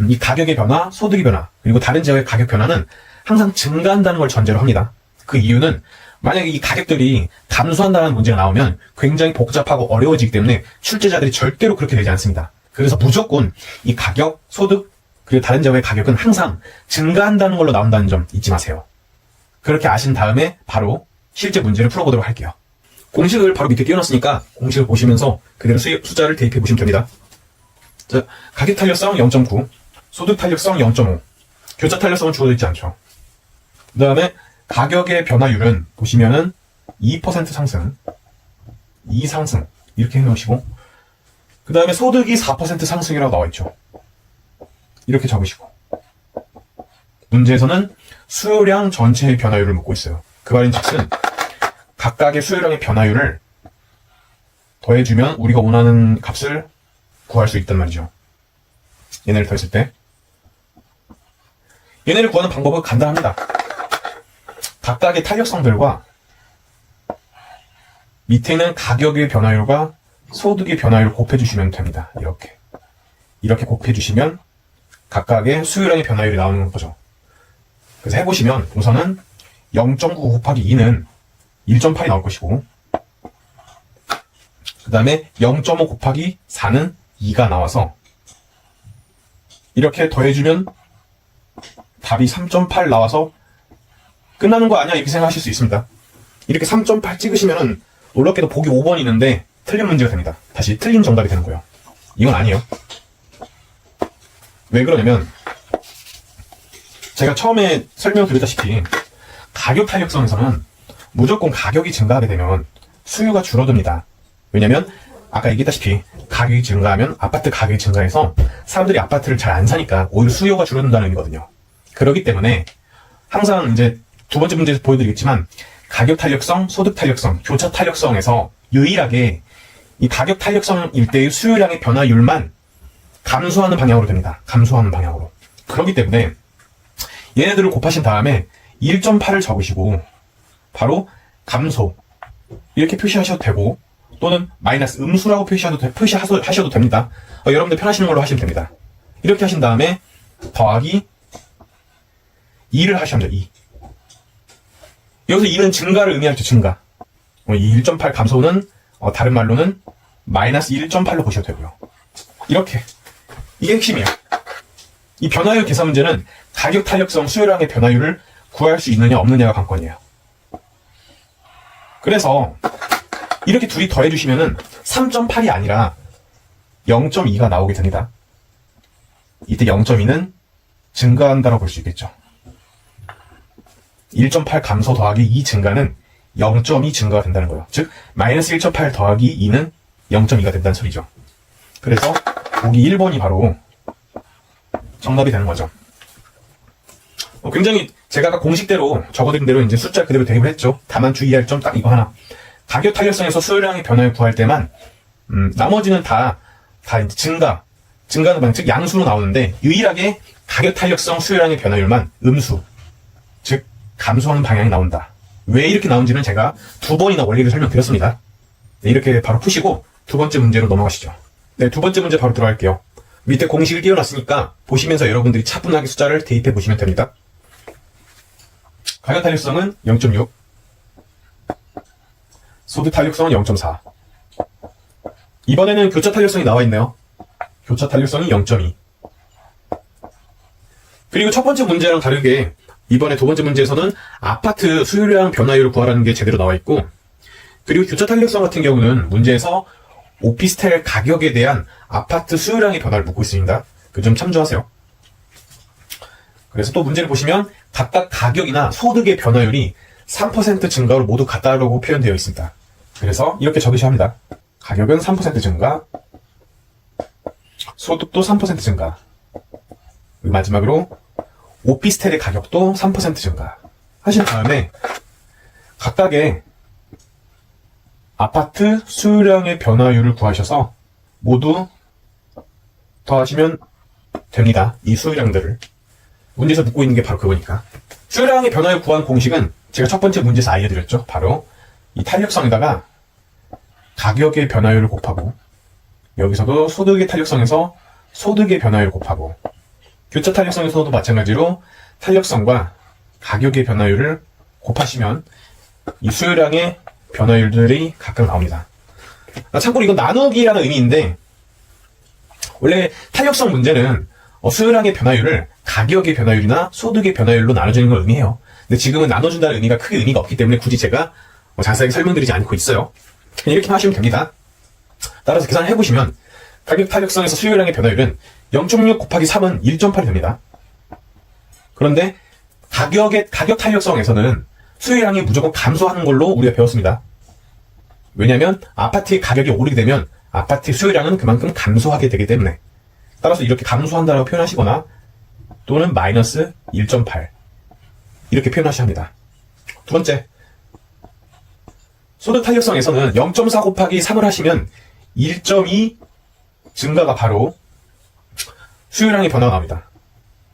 이 가격의 변화, 소득의 변화, 그리고 다른 지역의 가격 변화는 항상 증가한다는 걸 전제로 합니다. 그 이유는 만약에 이 가격들이 감소한다는 문제가 나오면 굉장히 복잡하고 어려워지기 때문에 출제자들이 절대로 그렇게 되지 않습니다. 그래서 무조건 이 가격, 소득, 그리고 다른 지역의 가격은 항상 증가한다는 걸로 나온다는 점 잊지 마세요. 그렇게 아신 다음에 바로 실제 문제를 풀어보도록 할게요. 공식을 바로 밑에 띄워놨으니까 공식을 보시면서 그대로 숫자를 대입해 보시면 됩니다. 자, 가격 탄력성 0.9, 소득 탄력성 0.5, 교차 탄력성은 주어져 있지 않죠. 그 다음에 가격의 변화율은 보시면은 2% 상승, 2 상승 이렇게 해놓으시고, 그 다음에 소득이 4% 상승이라고 나와있죠. 이렇게 적으시고, 문제에서는 수요량 전체의 변화율을 묻고 있어요. 그 말인즉슨 각각의 수요량의 변화율을 더해주면 우리가 원하는 값을 구할 수 있단 말이죠. 얘네를 더했을 때 얘네를 구하는 방법은 간단합니다. 각각의 탄력성들과 밑에 있는 가격의 변화율과 소득의 변화율을 곱해주시면 됩니다. 이렇게 곱해주시면 각각의 수요량의 변화율이 나오는 거죠. 그래서 해보시면 우선은 0.9 곱하기 2는 1.8이 나올 것이고, 그 다음에 0.5 곱하기 4는 2가 나와서 이렇게 더해주면 답이 3.8 나와서 끝나는 거 아니야 이렇게 생각하실 수 있습니다. 이렇게 3.8 찍으시면은 놀랍게도 보기 5번이 있는데 틀린 문제가 됩니다. 다시 틀린 정답이 되는 거예요. 이건 아니에요. 왜 그러냐면 제가 처음에 설명드렸다시피 가격 탄력성에서는 무조건 가격이 증가하게 되면 수요가 줄어듭니다. 왜냐면 아까 얘기했다시피 가격이 증가하면 아파트 가격이 증가해서 사람들이 아파트를 잘 안 사니까 오히려 수요가 줄어든다는 의미거든요. 그렇기 때문에 항상 이제 두 번째 문제에서 보여드리겠지만 가격 탄력성, 소득 탄력성, 교차 탄력성에서 유일하게 이 가격 탄력성일 때의 수요량의 변화율만 감소하는 방향으로 됩니다. 감소하는 방향으로. 그렇기 때문에 얘네들을 곱하신 다음에 1.8을 적으시고 바로 감소 이렇게 표시하셔도 되고 또는 마이너스 음수라고 표시하셔도 됩니다. 여러분들 편하시는 걸로 하시면 됩니다. 이렇게 하신 다음에 더하기 2를 하시면 돼요. 2. 여기서 2는 증가를 의미하죠. 증가. 이 1.8 감소는 다른 말로는 마이너스 1.8로 보셔도 되고요. 이렇게. 이게 핵심이에요. 이 변화율 계산 문제는 가격 탄력성 수요량의 변화율을 구할 수 있느냐 없느냐가 관건이에요. 그래서 이렇게 둘이 더해주시면은 3.8이 아니라 0.2가 나오게 됩니다. 이때 0.2는 증가한다고 볼 수 있겠죠. 1.8 감소 더하기 2 증가는 0.2 증가가 된다는 거예요. 즉 마이너스 1.8 더하기 2는 0.2가 된다는 소리죠. 그래서 보기 1번이 바로 정답이 되는 거죠. 굉장히 제가 아까 공식대로 적어드린 대로 이제 숫자 그대로 대입을 했죠. 다만 주의할 점 딱 이거 하나. 가격 탄력성에서 수요량의 변화를 구할 때만 나머지는 다 이제 증가하는 방향, 즉 양수로 나오는데 유일하게 가격 탄력성 수요량의 변화율만 음수, 즉 감소하는 방향이 나온다. 왜 이렇게 나온지는 제가 2번이나 원리를 설명드렸습니다. 네, 이렇게 바로 푸시고 두 번째 문제로 넘어가시죠. 네, 두 번째 문제 바로 들어갈게요. 밑에 공식을 띄워놨으니까 보시면서 여러분들이 차분하게 숫자를 대입해 보시면 됩니다. 가격 탄력성은 0.6, 소득 탄력성은 0.4. 이번에는 교차 탄력성이 나와 있네요. 교차 탄력성이 0.2. 그리고 첫 번째 문제랑 다르게 이번에 두 번째 문제에서는 아파트 수요량 변화율을 구하라는 게 제대로 나와 있고, 그리고 교차 탄력성 같은 경우는 문제에서 오피스텔 가격에 대한 아파트 수요량의 변화를 묻고 있습니다. 그 점 참조하세요. 그래서 또 문제를 보시면 각각 가격이나 소득의 변화율이 3% 증가로 모두 같다라고 표현되어 있습니다. 그래서 이렇게 적으셔야 합니다. 가격은 3% 증가, 소득도 3% 증가, 마지막으로 오피스텔의 가격도 3% 증가 하신 다음에 각각의 아파트 수요량의 변화율을 구하셔서 모두 더하시면 됩니다. 이 수요량들을. 문제에서 묻고 있는 게 바로 그거니까. 수요량의 변화율 구한 공식은 제가 첫 번째 문제에서 알려드렸죠. 바로 이 탄력성에다가 가격의 변화율을 곱하고, 여기서도 소득의 탄력성에서 소득의 변화율을 곱하고, 교차 탄력성에서도 마찬가지로 탄력성과 가격의 변화율을 곱하시면 이 수요량의 변화율들이 각각 나옵니다. 참고로 이건 나누기라는 의미인데, 원래 탄력성 문제는 수요량의 변화율을 가격의 변화율이나 소득의 변화율로 나눠주는 걸 의미해요. 근데 지금은 나눠준다는 의미가 크게 의미가 없기 때문에 굳이 제가 자세하게 설명드리지 않고 있어요. 그냥 이렇게만 하시면 됩니다. 따라서 계산을 해보시면 가격 탄력성에서 수요량의 변화율은 0.6 곱하기 3은 1.8이 됩니다. 그런데 가격 탄력성에서는 수요량이 무조건 감소하는 걸로 우리가 배웠습니다. 왜냐하면 아파트의 가격이 오르게 되면 아파트의 수요량은 그만큼 감소하게 되기 때문에, 따라서 이렇게 감소한다라고 표현하시거나 또는 마이너스 1.8 이렇게 표현하셔야 합니다. 두 번째, 소득 탄력성에서는 0.4 곱하기 3을 하시면 1.2 증가가 바로 수요량의 변화가 나옵니다.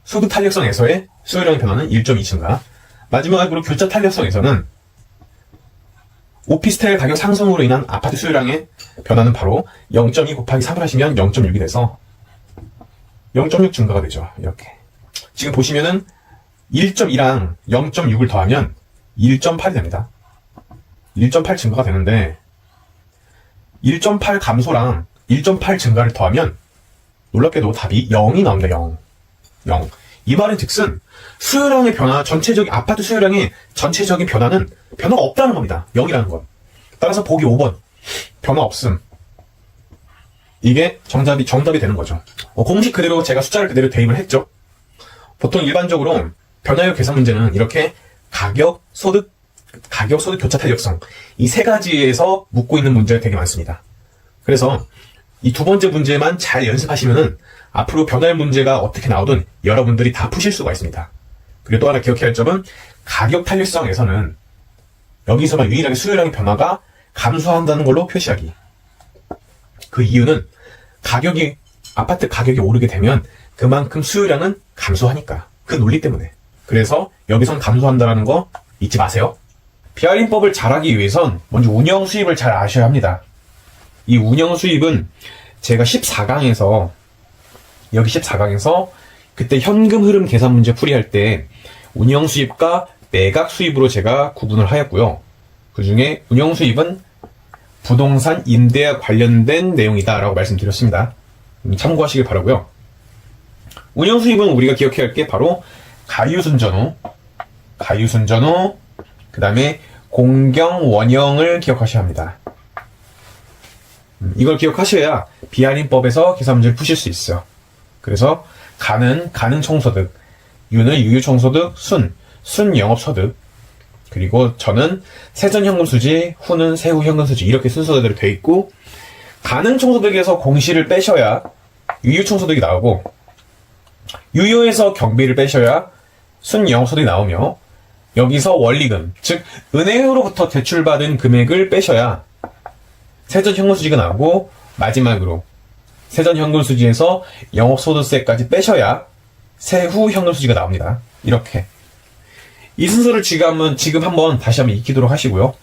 소득 탄력성에서의 수요량의 변화는 1.2 증가. 마지막으로 교차 탄력성에서는 오피스텔 가격 상승으로 인한 아파트 수요량의 변화는 바로 0.2 곱하기 3을 하시면 0.6이 돼서 0.6 증가가 되죠. 이렇게. 지금 보시면은 1.2랑 0.6을 더하면 1.8이 됩니다. 1.8 증가가 되는데 1.8 감소랑 1.8 증가를 더하면 놀랍게도 답이 0이 나옵니다. 0. 이 말은 즉슨 수요량의 변화, 아파트 수요량의 전체적인 변화는 변화가 없다는 겁니다. 0이라는 건. 따라서 보기 5번. 변화 없음. 이게 정답이 되는 거죠. 공식 그대로 제가 숫자를 그대로 대입을 했죠. 보통 일반적으로 변화율 계산 문제는 이렇게 가격, 소득, 교차 탄력성 이 세 가지에서 묻고 있는 문제가 되게 많습니다. 그래서 이 두 번째 문제만 잘 연습하시면은 앞으로 변화율 문제가 어떻게 나오든 여러분들이 다 푸실 수가 있습니다. 그리고 또 하나 기억해야 할 점은 가격 탄력성에서는 여기서만 유일하게 수요량의 변화가 감소한다는 걸로 표시하기. 그 이유는 아파트 가격이 오르게 되면 그만큼 수요량은 감소하니까. 그 논리 때문에. 그래서 여기선 감소한다는 거 잊지 마세요. 비할인법을 잘하기 위해선 먼저 운영 수입을 잘 아셔야 합니다. 이 운영 수입은 제가 14강에서 그때 현금 흐름 계산 문제 풀이할 때 운영 수입과 매각 수입으로 제가 구분을 하였고요. 그 중에 운영 수입은 부동산 임대와 관련된 내용이다라고 말씀드렸습니다. 참고하시길 바라고요. 운영 수입은 우리가 기억해야 할 게 바로 가유순전후, 그 다음에 공경 원형을 기억하셔야 합니다. 이걸 기억하셔야 비할인법에서 계산 문제를 푸실 수 있어요. 그래서 가는 총소득, 유는 유유총소득, 순 영업소득, 그리고 저는 세전현금수지, 후는 세후현금수지 이렇게 순서대로 돼 있고, 가능 총소득에서 공시를 빼셔야 유유총소득이 나오고, 유효에서 경비를 빼셔야 순영업소득이 나오며, 여기서 원리금, 즉 은행으로부터 대출받은 금액을 빼셔야 세전현금수지가 나오고, 마지막으로 세전현금수지에서 영업소득세까지 빼셔야 세후현금수지가 나옵니다. 이렇게 이 순서를 지금 한번 다시 한번 익히도록 하시고요.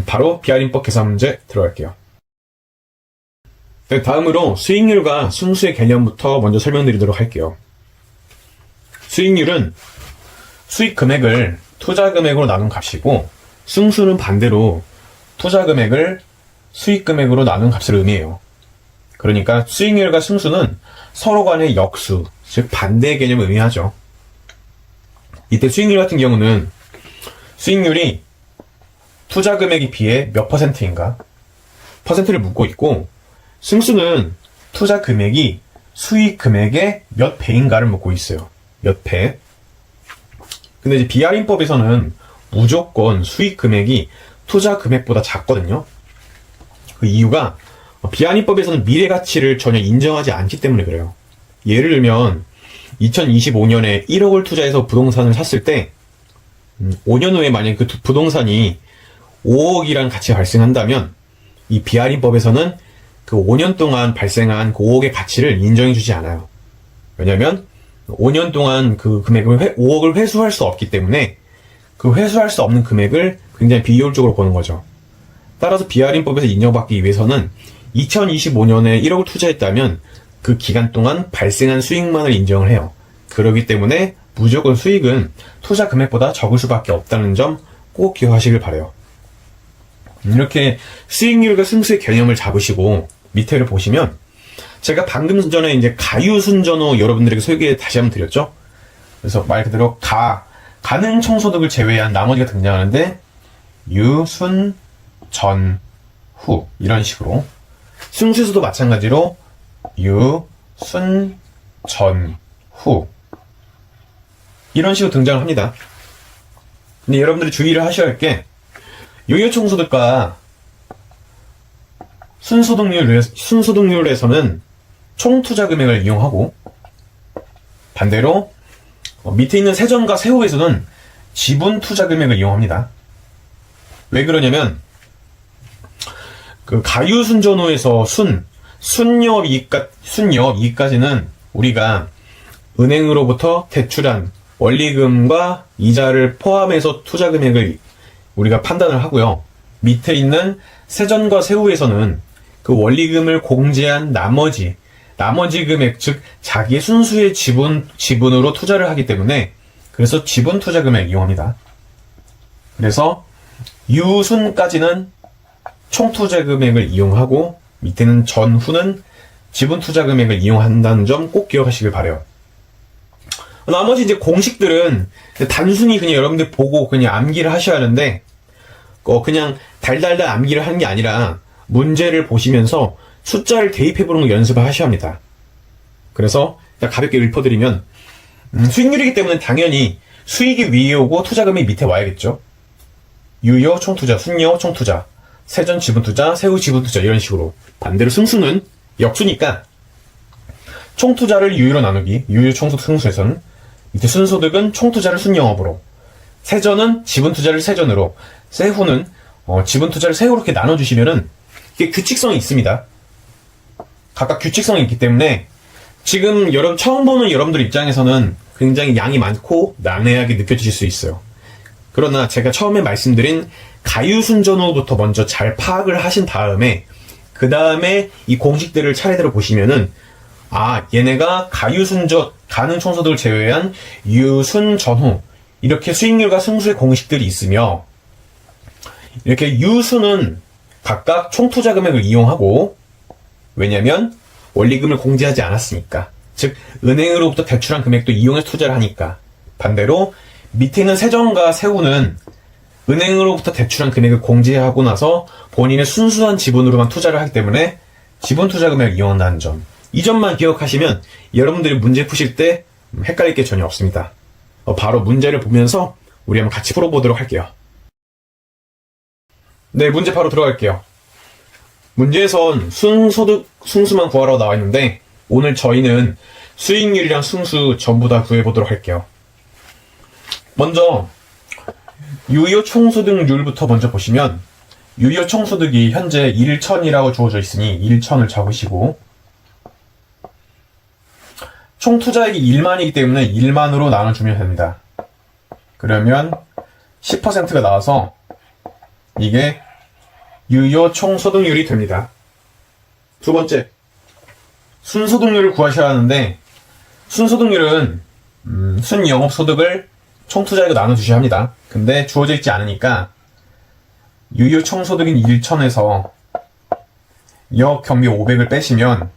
바로 비할인법 계산 문제 들어갈게요. 네, 다음으로 수익률과 순수의 개념부터 먼저 설명드리도록 할게요. 수익률은 수익 금액을 투자 금액으로 나눈 값이고, 순수는 반대로 투자 금액을 수익 금액으로 나눈 값을 의미해요. 그러니까 수익률과 순수는 서로 간의 역수, 즉 반대의 개념을 의미하죠. 이때 수익률 같은 경우는 수익률이 투자 금액에 비해 몇 %인가 퍼센트를 묻고 있고, 순수는 투자 금액이 수익 금액의 몇 배인가를 묻고 있어요. 몇 배. 근데 이제 비할인법에서는 무조건 수익 금액이 투자 금액보다 작거든요. 그 이유가 비할인법에서는 미래 가치를 전혀 인정하지 않기 때문에 그래요. 예를 들면 2025년에 1억을 투자해서 부동산을 샀을 때 5년 후에 만약 그 부동산이 5억이라는 가치가 발생한다면 이 비할인법에서는 그 5년 동안 발생한 그 5억의 가치를 인정해주지 않아요. 왜냐면 5년 동안 그 금액을 5억을 회수할 수 없기 때문에 그 회수할 수 없는 금액을 굉장히 비효율적으로 보는 거죠. 따라서 비할인법에서 인정받기 위해서는 2025년에 1억을 투자했다면 그 기간 동안 발생한 수익만을 인정을 해요. 그렇기 때문에 무조건 수익은 투자 금액보다 적을 수밖에 없다는 점 꼭 기억하시길 바라요. 이렇게 수익률과 순수의 개념을 잡으시고 밑에를 보시면 제가 방금 전에 이제 가유순전후 여러분들에게 소개 다시 한번 드렸죠. 그래서 말 그대로 가능 총소득을 제외한 나머지가 등장하는데 유, 순, 전, 후 이런 식으로, 순수에서도 마찬가지로 유, 순, 전, 후 이런 식으로 등장을 합니다. 근데 여러분들이 주의를 하셔야 할 게 유효총소득과 순소득률에서는 총투자 금액을 이용하고, 반대로 밑에 있는 세전과 세후에서는 지분 투자 금액을 이용합니다. 왜 그러냐면 그 가유순전후에서 순영업이익까지는 우리가 은행으로부터 대출한 원리금과 이자를 포함해서 투자 금액을 우리가 판단을 하고요. 밑에 있는 세전과 세후에서는 그 원리금을 공제한 나머지 금액, 즉 자기의 순수의 지분으로 투자를 하기 때문에 그래서 지분 투자 금액 이용합니다. 그래서 유순까지는 총 투자 금액을 이용하고 밑에는 전후는 지분 투자 금액을 이용한다는 점 꼭 기억하시길 바라요. 나머지 이제 공식들은 단순히 그냥 여러분들 보고 그냥 암기를 하셔야 하는데, 그냥 달달달 암기를 하는 게 아니라 문제를 보시면서 숫자를 대입해보는 연습을 하셔야 합니다. 그래서 가볍게 읊어드리면 수익률이기 때문에 당연히 수익이 위에 오고 투자금이 밑에 와야겠죠. 유효 총투자, 순여 총투자, 세전 지분투자, 세후 지분투자 이런 식으로. 반대로 승수는 역수니까 총투자를 유효로 나누기, 유효 총소득 승수에서는 밑에 순소득은 총투자를 순영업으로, 세전은 지분투자를 세전으로, 세후는 지분투자를 세후로 이렇게 나눠주시면은 이게 규칙성이 있습니다. 각각 규칙성이 있기 때문에 지금 여러분 처음 보는 여러분들 입장에서는 굉장히 양이 많고 난해하게 느껴지실 수 있어요. 그러나 제가 처음에 말씀드린 가유순전후부터 먼저 잘 파악을 하신 다음에 그 다음에 이 공식들을 차례대로 보시면은 얘네가 가유순전, 가능총소득을 제외한 유순전후 이렇게 수익률과 승수의 공식들이 있으며 이렇게 유수는 각각 총투자 금액을 이용하고 왜냐면 원리금을 공제하지 않았으니까 즉 은행으로부터 대출한 금액도 이용해서 투자를 하니까 반대로 밑에 있는 세전과 세후는 은행으로부터 대출한 금액을 공제하고 나서 본인의 순수한 지분으로만 투자를 하기 때문에 지분 투자 금액을 이용한다는 점. 이 점만 기억하시면 여러분들이 문제 푸실 때 헷갈릴 게 전혀 없습니다. 바로 문제를 보면서 우리 한번 같이 풀어보도록 할게요. 네, 문제 바로 들어갈게요. 문제에선 순소득, 승수만 구하라고 나와 있는데 오늘 저희는 수익률이랑 승수 전부 다 구해보도록 할게요. 먼저 유효 총소득률부터 먼저 보시면 유효 총소득이 현재 1천이라고 주어져 있으니 1천을 적으시고 총 투자액이 1만이기 때문에 1만으로 나눠주면 됩니다. 그러면 10%가 나와서 이게 유효 총소득률이 됩니다. 두 번째, 순소득률을 구하셔야 하는데 순소득률은 순영업소득을 총투자액으로 나눠주셔야 합니다. 근데 주어져 있지 않으니까 유효 총소득인 1천에서 역경비 500을 빼시면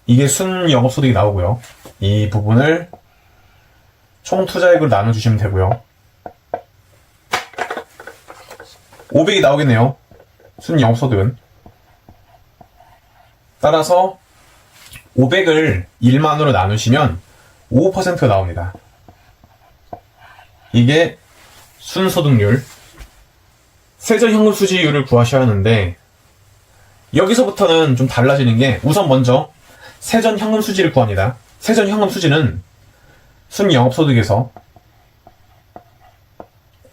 이게 순영업소득이 나오고요. 이 부분을 총투자액으로 나눠주시면 되고요. 500이 나오겠네요. 순영업소득은. 따라서 500을 1만으로 나누시면 5%가 나옵니다. 이게 순소득률. 세전현금 수지율을 구하셔야 하는데 여기서부터는 좀 달라지는 게 우선 먼저 세전현금 수지를 구합니다. 세전현금 수지는 순영업소득에서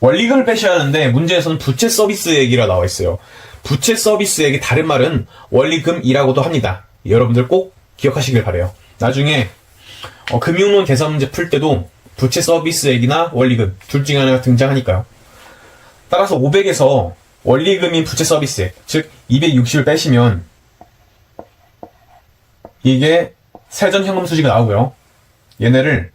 원리금을 빼셔야 하는데 문제에서는 부채 서비스액이라 나와 있어요. 부채 서비스액이 다른 말은 원리금이라고도 합니다. 여러분들 꼭 기억하시길 바래요. 나중에 금융론 계산 문제 풀 때도 부채 서비스액이나 원리금 둘 중에 하나가 등장하니까요. 따라서 500에서 원리금인 부채 서비스액, 즉 260을 빼시면 이게 세전현금 수지가 나오고요. 얘네를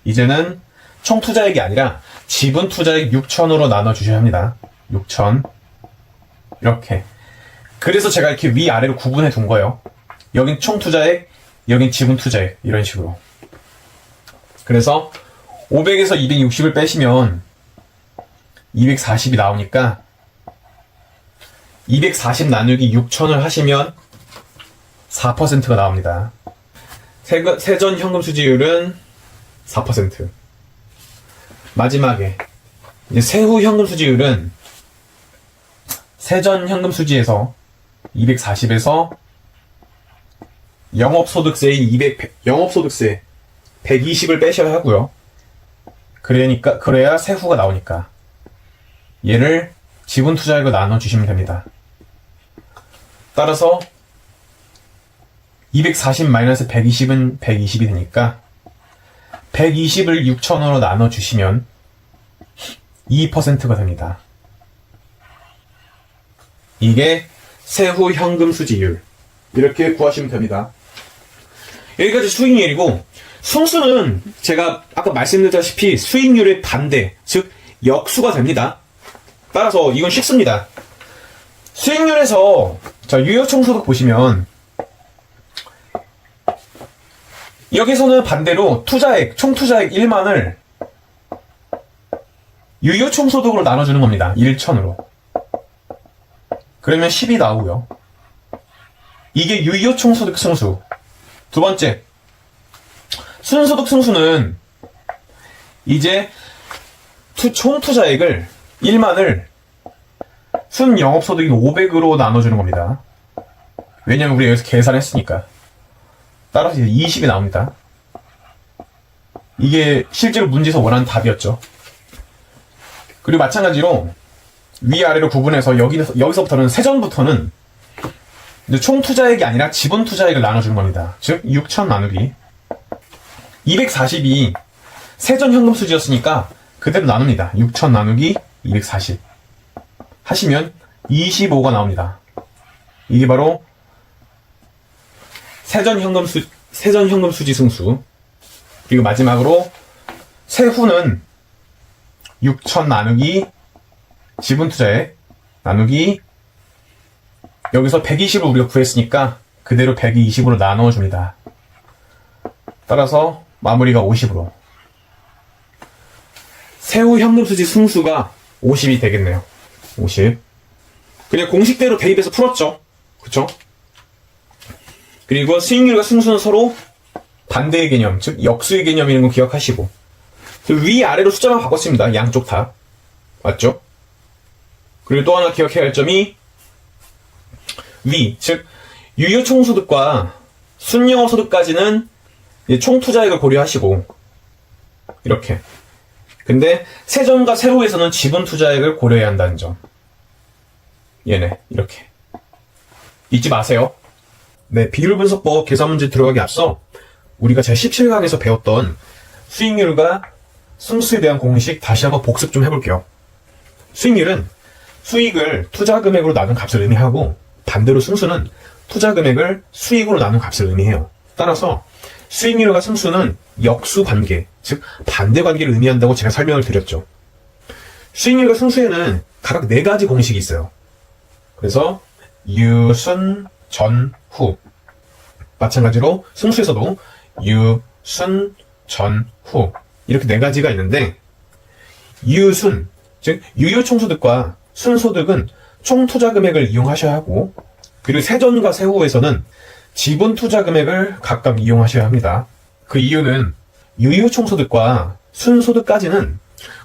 이제는 총투자액이 아니라 지분투자액 6천으로 나눠주셔야 합니다. 6천 이렇게. 그래서 제가 이렇게 위아래로 구분해 둔 거예요. 여긴 총투자액, 여긴 지분투자액 이런 식으로. 그래서 500에서 260을 빼시면 240이 나오니까 240 나누기 6천을 하시면 4%가 나옵니다. 세전 현금 수지율은 4%. 마지막에 이제 세후 현금 수지율은 세전 현금 수지에서 240에서 영업소득세인 200, 영업소득세 120을 빼셔야 하고요. 그래야 세후가 나오니까 얘를 지분 투자액으로 나눠주시면 됩니다. 따라서 240-120은 120이 되니까 120을 6천으로 나눠주시면 2%가 됩니다. 이게 세후 현금 수지율. 이렇게 구하시면 됩니다. 여기까지 수익률이고 승수는 제가 아까 말씀드렸다시피 수익률의 반대, 즉 역수가 됩니다. 따라서 이건 쉽습니다. 수익률에서 자 유효총소득 보시면 여기서는 반대로 투자액, 총투자액 1만을 유효 총소득으로 나눠주는 겁니다. 1,000으로. 그러면 10이 나오고요. 이게 유효 총소득 승수. 두 번째, 순소득 승수는 이제 총 투자액을 1만을 순 영업소득이 500으로 나눠주는 겁니다. 왜냐면 우리 여기서 계산했으니까. 따라서 이제 20이 나옵니다. 이게 실제로 문제에서 원하는 답이었죠. 그리고 마찬가지로 위아래로 구분해서 여기서부터는 세전부터는 이제 총 투자액이 아니라 지분 투자액을 나눠주는 겁니다. 즉 6,000 나누기 240이 세전 현금 수지였으니까 그대로 나눕니다. 6,000 나누기 240 하시면 25가 나옵니다. 이게 바로 세전 현금 수지 승수. 그리고 마지막으로 세후는 6,000 나누기 지분 투자액 나누기 여기서 120을 우리가 구했으니까 그대로 120으로 나눠줍니다. 따라서 마무리가 50으로. 세후 현금수지 승수가 50이 되겠네요. 50. 그냥 공식대로 대입해서 풀었죠. 그쵸? 그리고 수익률과 승수는 서로 반대의 개념, 즉 역수의 개념이라는 거 기억하시고 위아래로 숫자만 바꿨습니다. 양쪽 다. 맞죠? 그리고 또 하나 기억해야 할 점이 즉 유효 총소득과 순영업소득까지는 총 투자액을 고려하시고 이렇게. 근데 세전과 세후에서는 지분 투자액을 고려해야 한다는 점. 얘네 이렇게 잊지 마세요. 네, 비율분석법 계산 문제 들어가기 앞서 우리가 제17강에서 배웠던 수익률과 승수에 대한 공식 다시 한번 복습 좀 해볼게요. 수익률은 수익을 투자금액으로 나눈 값을 의미하고 반대로 승수는 투자금액을 수익으로 나눈 값을 의미해요. 따라서 수익률과 승수는 역수관계, 즉 반대관계를 의미한다고 제가 설명을 드렸죠. 수익률과 승수에는 각각 4가지 공식이 있어요. 그래서 유, 순, 전, 후. 마찬가지로 승수에서도 유, 순, 전, 후. 이렇게 4가지가 있는데 유순, 즉 유효총소득과 순소득은 총투자금액을 이용하셔야 하고 그리고 세전과 세후에서는 지분 투자금액을 각각 이용하셔야 합니다. 그 이유는 유효총소득과 순소득까지는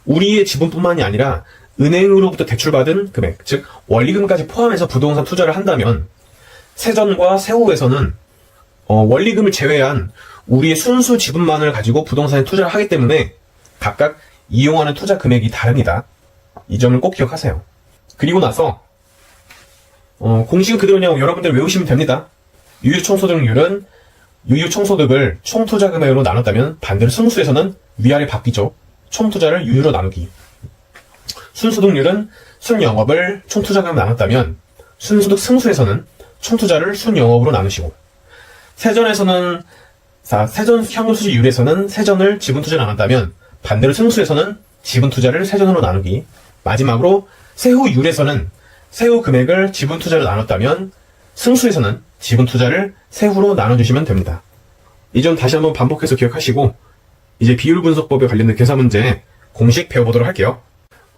우리의 지분뿐만이 아니라 은행으로부터 대출받은 금액, 즉 원리금까지 포함해서 부동산 투자를 한다면 세전과 세후에서는 원리금을 제외한 우리의 순수 지분만을 가지고 부동산에 투자를 하기 때문에 각각 이용하는 투자 금액이 다릅니다. 이 점을 꼭 기억하세요. 그리고 나서 공식은 그대로냐고 여러분들 외우시면 됩니다. 유효총소득률은 유효총소득을 총투자금액으로 나눴다면 반대로 승수에서는 위아래 바뀌죠. 총투자를 유효로 나누기. 순소득률은 순영업을 총투자금액으로 나눴다면 순소득 승수에서는 총투자를 순영업으로 나누시고 세전 현금수지율에서는 세전을 지분투자로 나눴다면 반대로 승수에서는 지분투자를 세전으로 나누기. 마지막으로 세후율에서는 세후 금액을 지분투자로 나눴다면 승수에서는 지분투자를 세후로 나눠주시면 됩니다. 이 점 다시 한번 반복해서 기억하시고 이제 비율분석법에 관련된 계산 문제 공식 배워보도록 할게요.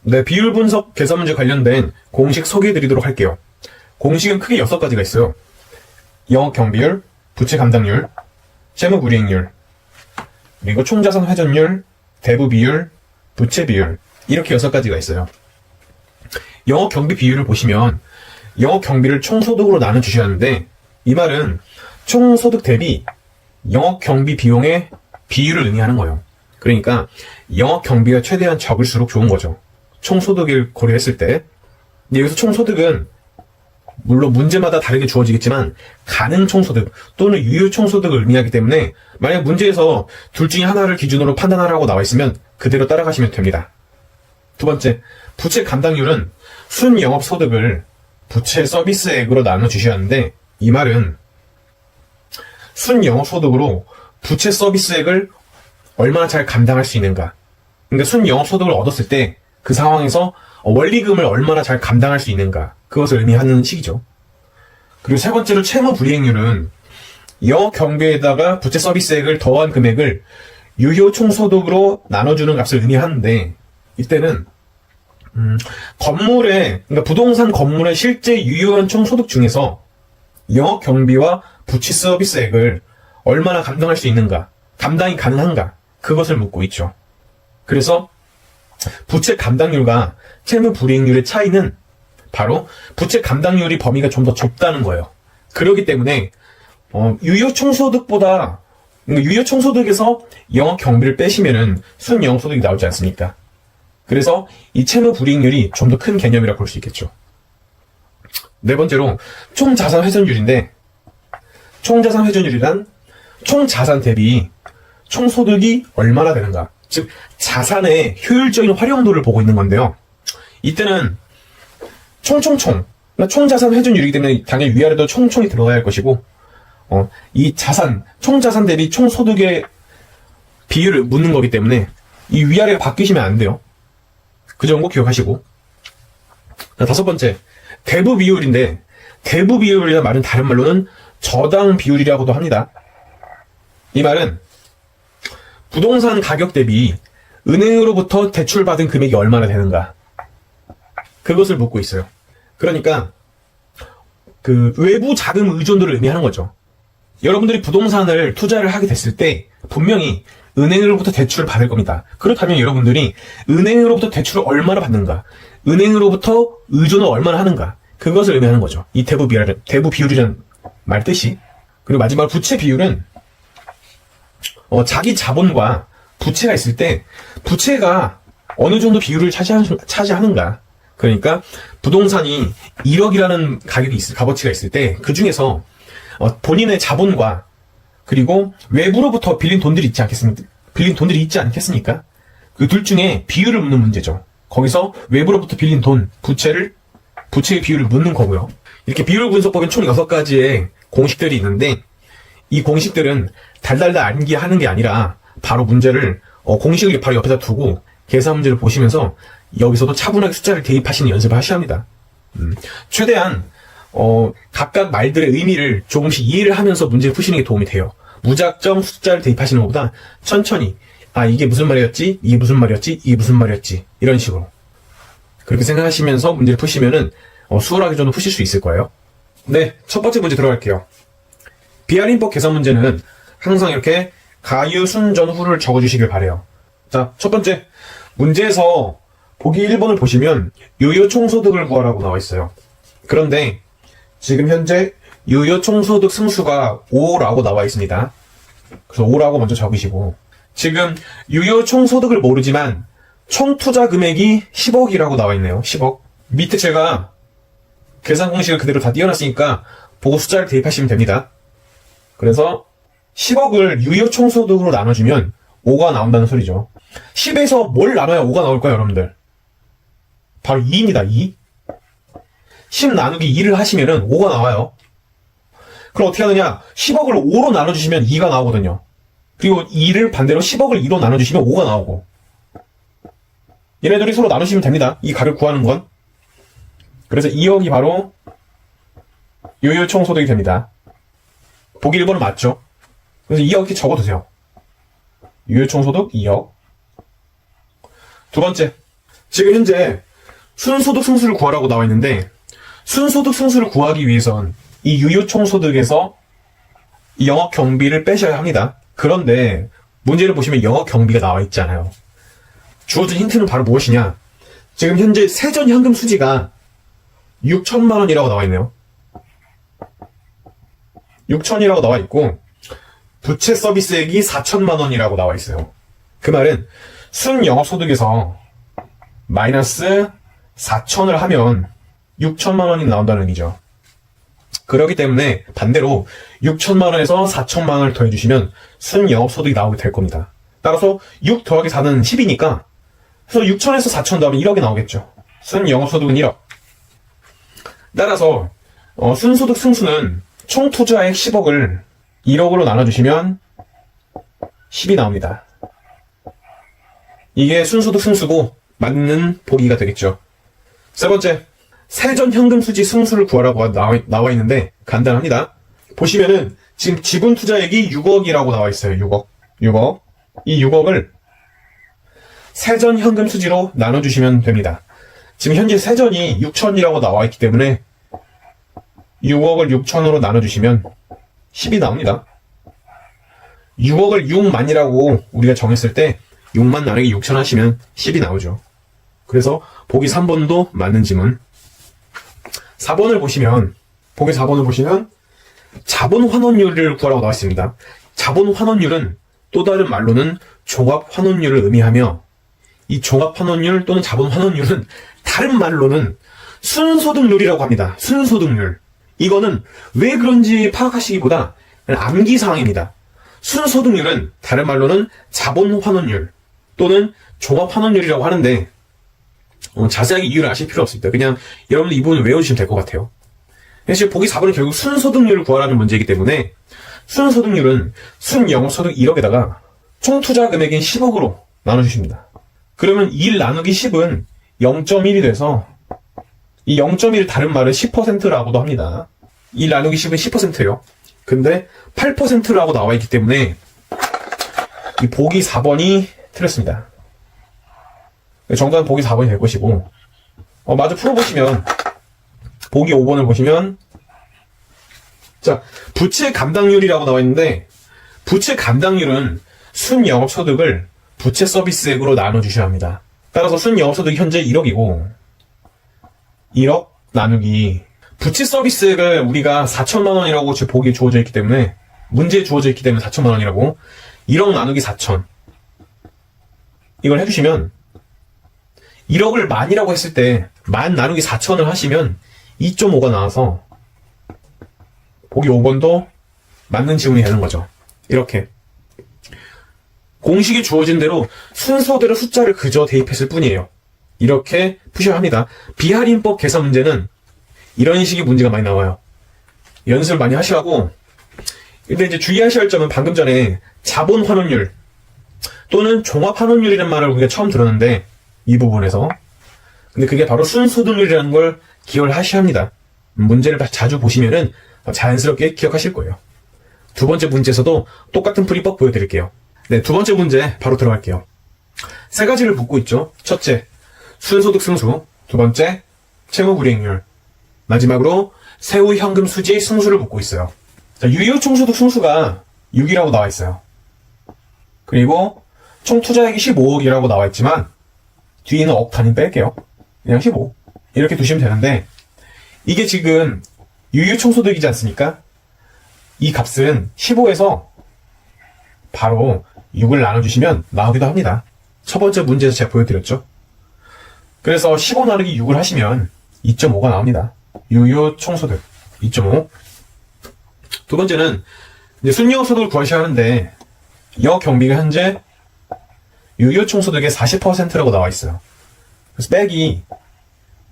네, 비율분석 계산 문제 관련된 공식 소개해드리도록 할게요. 공식은 크게 6가지가 있어요. 영업경비율, 부채감당률, 채무불이익률, 그리고 총자산 회전율, 대부비율, 부채비율 이렇게 6가지가 있어요. 영업경비 비율을 보시면 영업경비를 총소득으로 나눠주셔야 하는데 이 말은 총소득 대비 영업경비 비용의 비율을 의미하는 거예요. 그러니까 영업경비가 최대한 적을수록 좋은 거죠. 총소득을 고려했을 때. 근데 여기서 총소득은 물론 문제마다 다르게 주어지겠지만 가능 총소득 또는 유효 총소득을 의미하기 때문에 만약 문제에서 둘 중에 하나를 기준으로 판단하라고 나와 있으면 그대로 따라가시면 됩니다. 두 번째, 부채 감당률은 순영업소득을 부채 서비스액으로 나눠주셔야 하는데 이 말은 순영업소득으로 부채 서비스액을 얼마나 잘 감당할 수 있는가. 그러니까 순영업소득을 얻었을 때 그 상황에서 원리금을 얼마나 잘 감당할 수 있는가. 그것을 의미하는 식이죠. 그리고 세 번째로 채무불이익률은 영업경비에다가 부채 서비스액을 더한 금액을 유효 총소득으로 나눠주는 값을 의미하는데 이때는 그러니까 부동산 건물의 실제 유효한 총소득 중에서 영업 경비와 부치 서비스액을 얼마나 감당할 수 있는가, 감당이 가능한가, 그것을 묻고 있죠. 그래서 부채 감당률과 채무 불이익률의 차이는 바로 부채 감당률이 범위가 좀 더 좁다는 거예요. 그렇기 때문에 유효 총소득보다, 그러니까 유효 총소득에서 영업 경비를 빼시면은 순영업 소득이 나오지 않습니까? 그래서 이 채무 불이익률이 좀 더 큰 개념이라고 볼 수 있겠죠. 네 번째로 총자산 회전율인데, 총자산 회전율이란 총자산 대비 총소득이 얼마나 되는가, 즉 자산의 효율적인 활용도를 보고 있는 건데요. 이때는 그러니까 총자산 회전율이기 때문에 당연히 위아래도 총총이 들어가야 할 것이고, 이 총자산 대비 총소득의 비율을 묻는 거기 때문에 이 위아래가 바뀌시면 안 돼요. 그 정도 기억하시고. 자, 다섯 번째, 대부 비율인데, 대부 비율이라는 말은 다른 말로는 저당 비율이라고도 합니다. 이 말은 부동산 가격 대비 은행으로부터 대출받은 금액이 얼마나 되는가, 그것을 묻고 있어요. 그러니까 그 외부 자금 의존도를 의미하는 거죠. 여러분들이 부동산을 투자를 하게 됐을 때 분명히 은행으로부터 대출을 받을 겁니다. 그렇다면 여러분들이 은행으로부터 대출을 얼마나 받는가, 은행으로부터 의존을 얼마나 하는가, 그것을 의미하는 거죠. 이 대부 비율이라는 말 뜻이. 그리고 마지막으로 부채 비율은 자기 자본과 부채가 있을 때 부채가 어느 정도 비율을 차지하는가. 그러니까 부동산이 1억이라는 값어치가 있을 때 그 중에서 본인의 자본과 그리고 외부로부터 빌린 돈들이 있지 않겠습니까? 그 둘 중에 비율을 묻는 문제죠. 거기서 외부로부터 빌린 돈, 부채의 비율을 묻는 거고요. 이렇게 비율 분석법엔 총 6가지의 공식들이 있는데, 이 공식들은 달달달 암기하는 게 아니라 바로 문제를 공식을 바로 옆에다 두고 계산 문제를 보시면서 여기서도 차분하게 숫자를 대입하시는 연습을 하셔야 합니다. 최대한 각각 말들의 의미를 조금씩 이해를 하면서 문제를 푸시는 게 도움이 돼요. 무작정 숫자를 대입하시는 것보다 천천히, 이게 무슨 말이었지? 이게 무슨 말이었지? 이게 무슨 말이었지? 이런 식으로 그렇게 생각하시면서 문제를 푸시면은 수월하게 좀 푸실 수 있을 거예요. 네, 첫 번째 문제 들어갈게요. 비할인법 계산 문제는 항상 이렇게 가유, 순, 전, 후를 적어주시길 바래요. 자, 첫 번째 문제에서 보기 1번을 보시면 유효 총소득을 구하라고 나와 있어요. 그런데 지금 현재 유효 총소득 승수가 5라고 나와 있습니다. 그래서 5라고 먼저 적으시고, 지금 유효 총소득을 모르지만 총 투자 금액이 10억이라고 나와 있네요. 10억. 밑에 제가 계산 공식을 그대로 다 띄워놨으니까 보고 숫자를 대입하시면 됩니다. 그래서 10억을 유효 총소득으로 나눠주면 5가 나온다는 소리죠. 10에서 뭘 나눠야 5가 나올까요, 여러분들? 바로 2입니다, 2. 10 나누기 2를 하시면은 5가 나와요. 그럼 어떻게 하느냐? 10억을 5로 나눠주시면 2가 나오거든요. 그리고 2를 반대로 10억을 2로 나눠주시면 5가 나오고. 얘네들이 서로 나누시면 됩니다. 이 값을 구하는 건. 그래서 2억이 바로 유효 총소득이 됩니다. 보기 1번은 맞죠? 그래서 2억 이렇게 적어두세요. 유효 총소득 2억. 두 번째, 지금 현재 순소득 승수를 구하라고 나와 있는데, 순소득 승수를 구하기 위해선 이 유효 총소득에서 영업 경비를 빼셔야 합니다. 그런데 문제를 보시면 영업 경비가 나와 있잖아요. 주어진 힌트는 바로 무엇이냐? 지금 현재 세전 현금 수지가 6천만 원이라고 나와 있네요. 6천이라고 나와 있고, 부채 서비스액이 4천만 원이라고 나와 있어요. 그 말은 순영업소득에서 마이너스 4천을 하면 6천만 원이 나온다는 얘기죠. 그렇기 때문에 반대로 6천만 원에서 4천만 원을 더해주시면 순영업소득이 나오게 될 겁니다. 따라서 6 더하기 4는 10이니까 그래서 6천에서 4천 더하면 1억이 나오겠죠. 순영업소득은 1억. 따라서 순소득 승수는 총 투자액 10억을 1억으로 나눠주시면 10이 나옵니다. 이게 순소득 승수고 맞는 보기가 되겠죠. 세 번째, 세전 현금 수지 승수를 구하라고 나와 있는데 간단합니다. 보시면은 지금 지분 투자액이 6억이라고 나와 있어요. 6억. 이 6억을 세전 현금 수지로 나눠주시면 됩니다. 지금 현재 세전이 6천이라고 나와 있기 때문에 6억을 6천으로 나눠주시면 10이 나옵니다. 6억을 6만이라고 우리가 정했을 때 6만 나누기 6천 하시면 10이 나오죠. 그래서 보기 3번도 맞는 지문. 4번을 보시면, 보기 4번을 보시면 자본 환원율을 구하라고 나와 있습니다. 자본 환원율은 또 다른 말로는 종합 환원율을 의미하며, 이 종합 환원율 또는 자본 환원율은 다른 말로는 순소득률이라고 합니다. 순소득률. 이거는 왜 그런지 파악하시기보다 암기사항입니다. 순소득률은 다른 말로는 자본 환원율 또는 종합 환원율이라고 하는데, 자세하게 이유를 아실 필요 없습니다. 그냥 여러분들 이 부분을 외워주시면 될 것 같아요. 사실 보기 4번은 결국 순소득률을 구하라는 문제이기 때문에, 순소득률은 순영업소득 1억에다가 총투자 금액인 10억으로 나눠주십니다. 그러면 1 나누기 10은 0.1이 돼서, 이 0.1 다른 말은 10%라고도 합니다. 1 나누기 10은 10%예요. 근데 8%라고 나와 있기 때문에 이 보기 4번이 틀렸습니다. 정답은 보기 4번이 될 것이고, 마저 풀어보시면 보기 5번을 보시면, 자, 부채 감당률이라고 나와 있는데, 부채 감당률은 순영업소득을 부채 서비스액으로 나눠주셔야 합니다. 따라서 순영업소득이 현재 1억이고 1억 나누기 부채 서비스액을 우리가 4천만 원이라고 지금 보기에 주어져 있기 때문에, 문제에 주어져 있기 때문에 4천만 원이라고 1억 나누기 4천 이걸 해주시면 1억을 만이라고 했을 때 만 나누기 4천을 하시면 2.5가 나와서 보기 5번도 맞는 지문이 되는 거죠. 이렇게 공식이 주어진 대로 순서대로 숫자를 그저 대입했을 뿐이에요. 이렇게 푸셔야 합니다. 비할인법 계산 문제는 이런 식의 문제가 많이 나와요. 연습을 많이 하시라고. 근데 이제 주의하셔야 할 점은 방금 전에 자본 환원율 또는 종합 환원율이라는 말을 우리가 처음 들었는데, 이 부분에서. 근데 그게 바로 순소득률이라는 걸 기억을 하셔야 합니다. 문제를 자주 보시면은 자연스럽게 기억하실 거예요. 두 번째 문제에서도 똑같은 풀이법 보여드릴게요. 네, 두 번째 문제 바로 들어갈게요. 세 가지를 묻고 있죠. 첫째, 순소득 승수. 두 번째, 채무불이익률. 마지막으로 세후 현금 수지 승수를 묻고 있어요. 자, 유효 총소득 승수가 6이라고 나와 있어요. 그리고 총 투자액이 15억이라고 나와 있지만 뒤에는 억 단위 뺄게요. 그냥 15 이렇게 두시면 되는데, 이게 지금 유효 총소득이지 않습니까? 이 값은 15에서 바로 6을 나눠주시면 나오기도 합니다. 첫 번째 문제에서 제가 보여드렸죠. 그래서 15 나누기 6을 하시면 2.5가 나옵니다. 유효 총소득 2.5. 두 번째는 이제 순영업소득을 구하셔야 하는데, 여경비가 현재 유효 총소득의 40%라고 나와 있어요. 그래서 빼기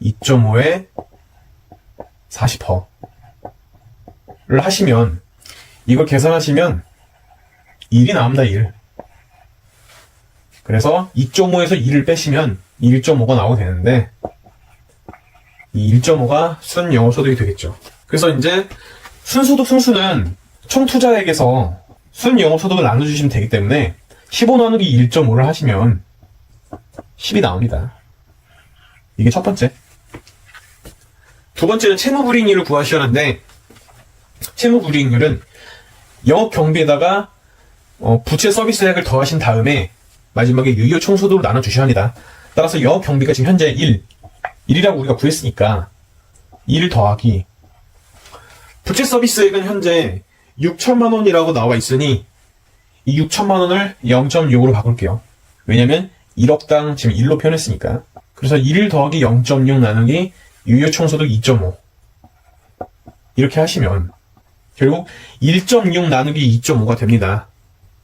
2.5에 40%를 하시면, 이걸 계산하시면 1이 나옵니다. 1. 그래서 2.5에서 2를 빼시면 1.5가 나오게 되는데, 이 1.5가 순영업소득이 되겠죠. 그래서 이제 순소득 승수는 총 투자액에서 순영업소득을 나눠주시면 되기 때문에 15 나누기 1.5를 하시면 10이 나옵니다. 이게 첫 번째. 두 번째는 채무불이익률을 구하셔야 하는데, 채무불이익률은 영업 경비에다가 부채 서비스액을 더하신 다음에 마지막에 유효 총소득으로 나눠주셔야 합니다. 따라서 영업 경비가 지금 현재 1이라고 우리가 구했으니까 1 더하기 부채 서비스액은 현재 6천만 원이라고 나와 있으니 이 6천만 원을 0.6으로 바꿀게요. 왜냐면 1억당 지금 1로 표현했으니까. 그래서 1 더하기 0.6 나누기 유효 총소득 2.5 이렇게 하시면 결국 1.6 나누기 2.5가 됩니다.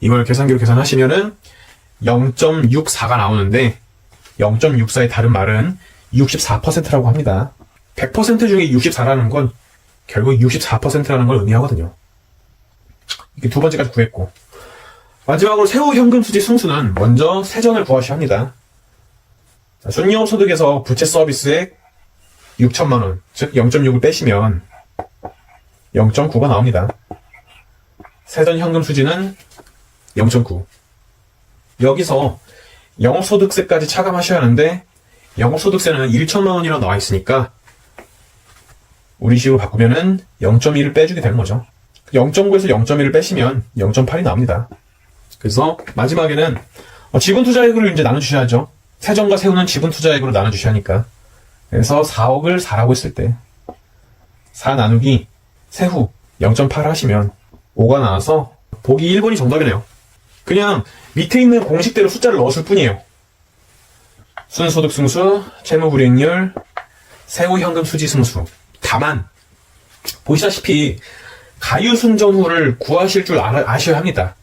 이걸 계산기로 계산하시면은 0.64가 나오는데, 0.64의 다른 말은 64%라고 합니다. 100% 중에 64라는 건 결국 64%라는 걸 의미하거든요. 이게 두 번째까지 구했고, 마지막으로 세후 현금 수지 승수는 먼저 세전을 구하셔야 합니다. 순영업소득에서 부채 서비스액 6천만 원, 즉 0.6을 빼시면 0.9가 나옵니다. 세전 현금 수지는 0.9. 여기서 영업소득세까지 차감하셔야 하는데 영업소득세는 1천만 원이라고 나와 있으니까 우리 식으로 바꾸면은 0.1을 빼주게 되는 거죠. 0.9에서 0.1을 빼시면 0.8이 나옵니다. 그래서 마지막에는 지분 투자액을 이제 나눠주셔야죠. 세전과 세후는 지분 투자액으로 나눠주셔야 하니까. 그래서 4억을 4라고 했을 때 4 나누기 세후 0.8 하시면 5가 나와서 보기 1번이 정답이네요. 그냥 밑에 있는 공식대로 숫자를 넣었을 뿐이에요. 순소득 승수, 채무불이익률, 세후 현금 수지 승수. 다만 보시다시피 가유순전후를 구하실 줄 아셔야 합니다.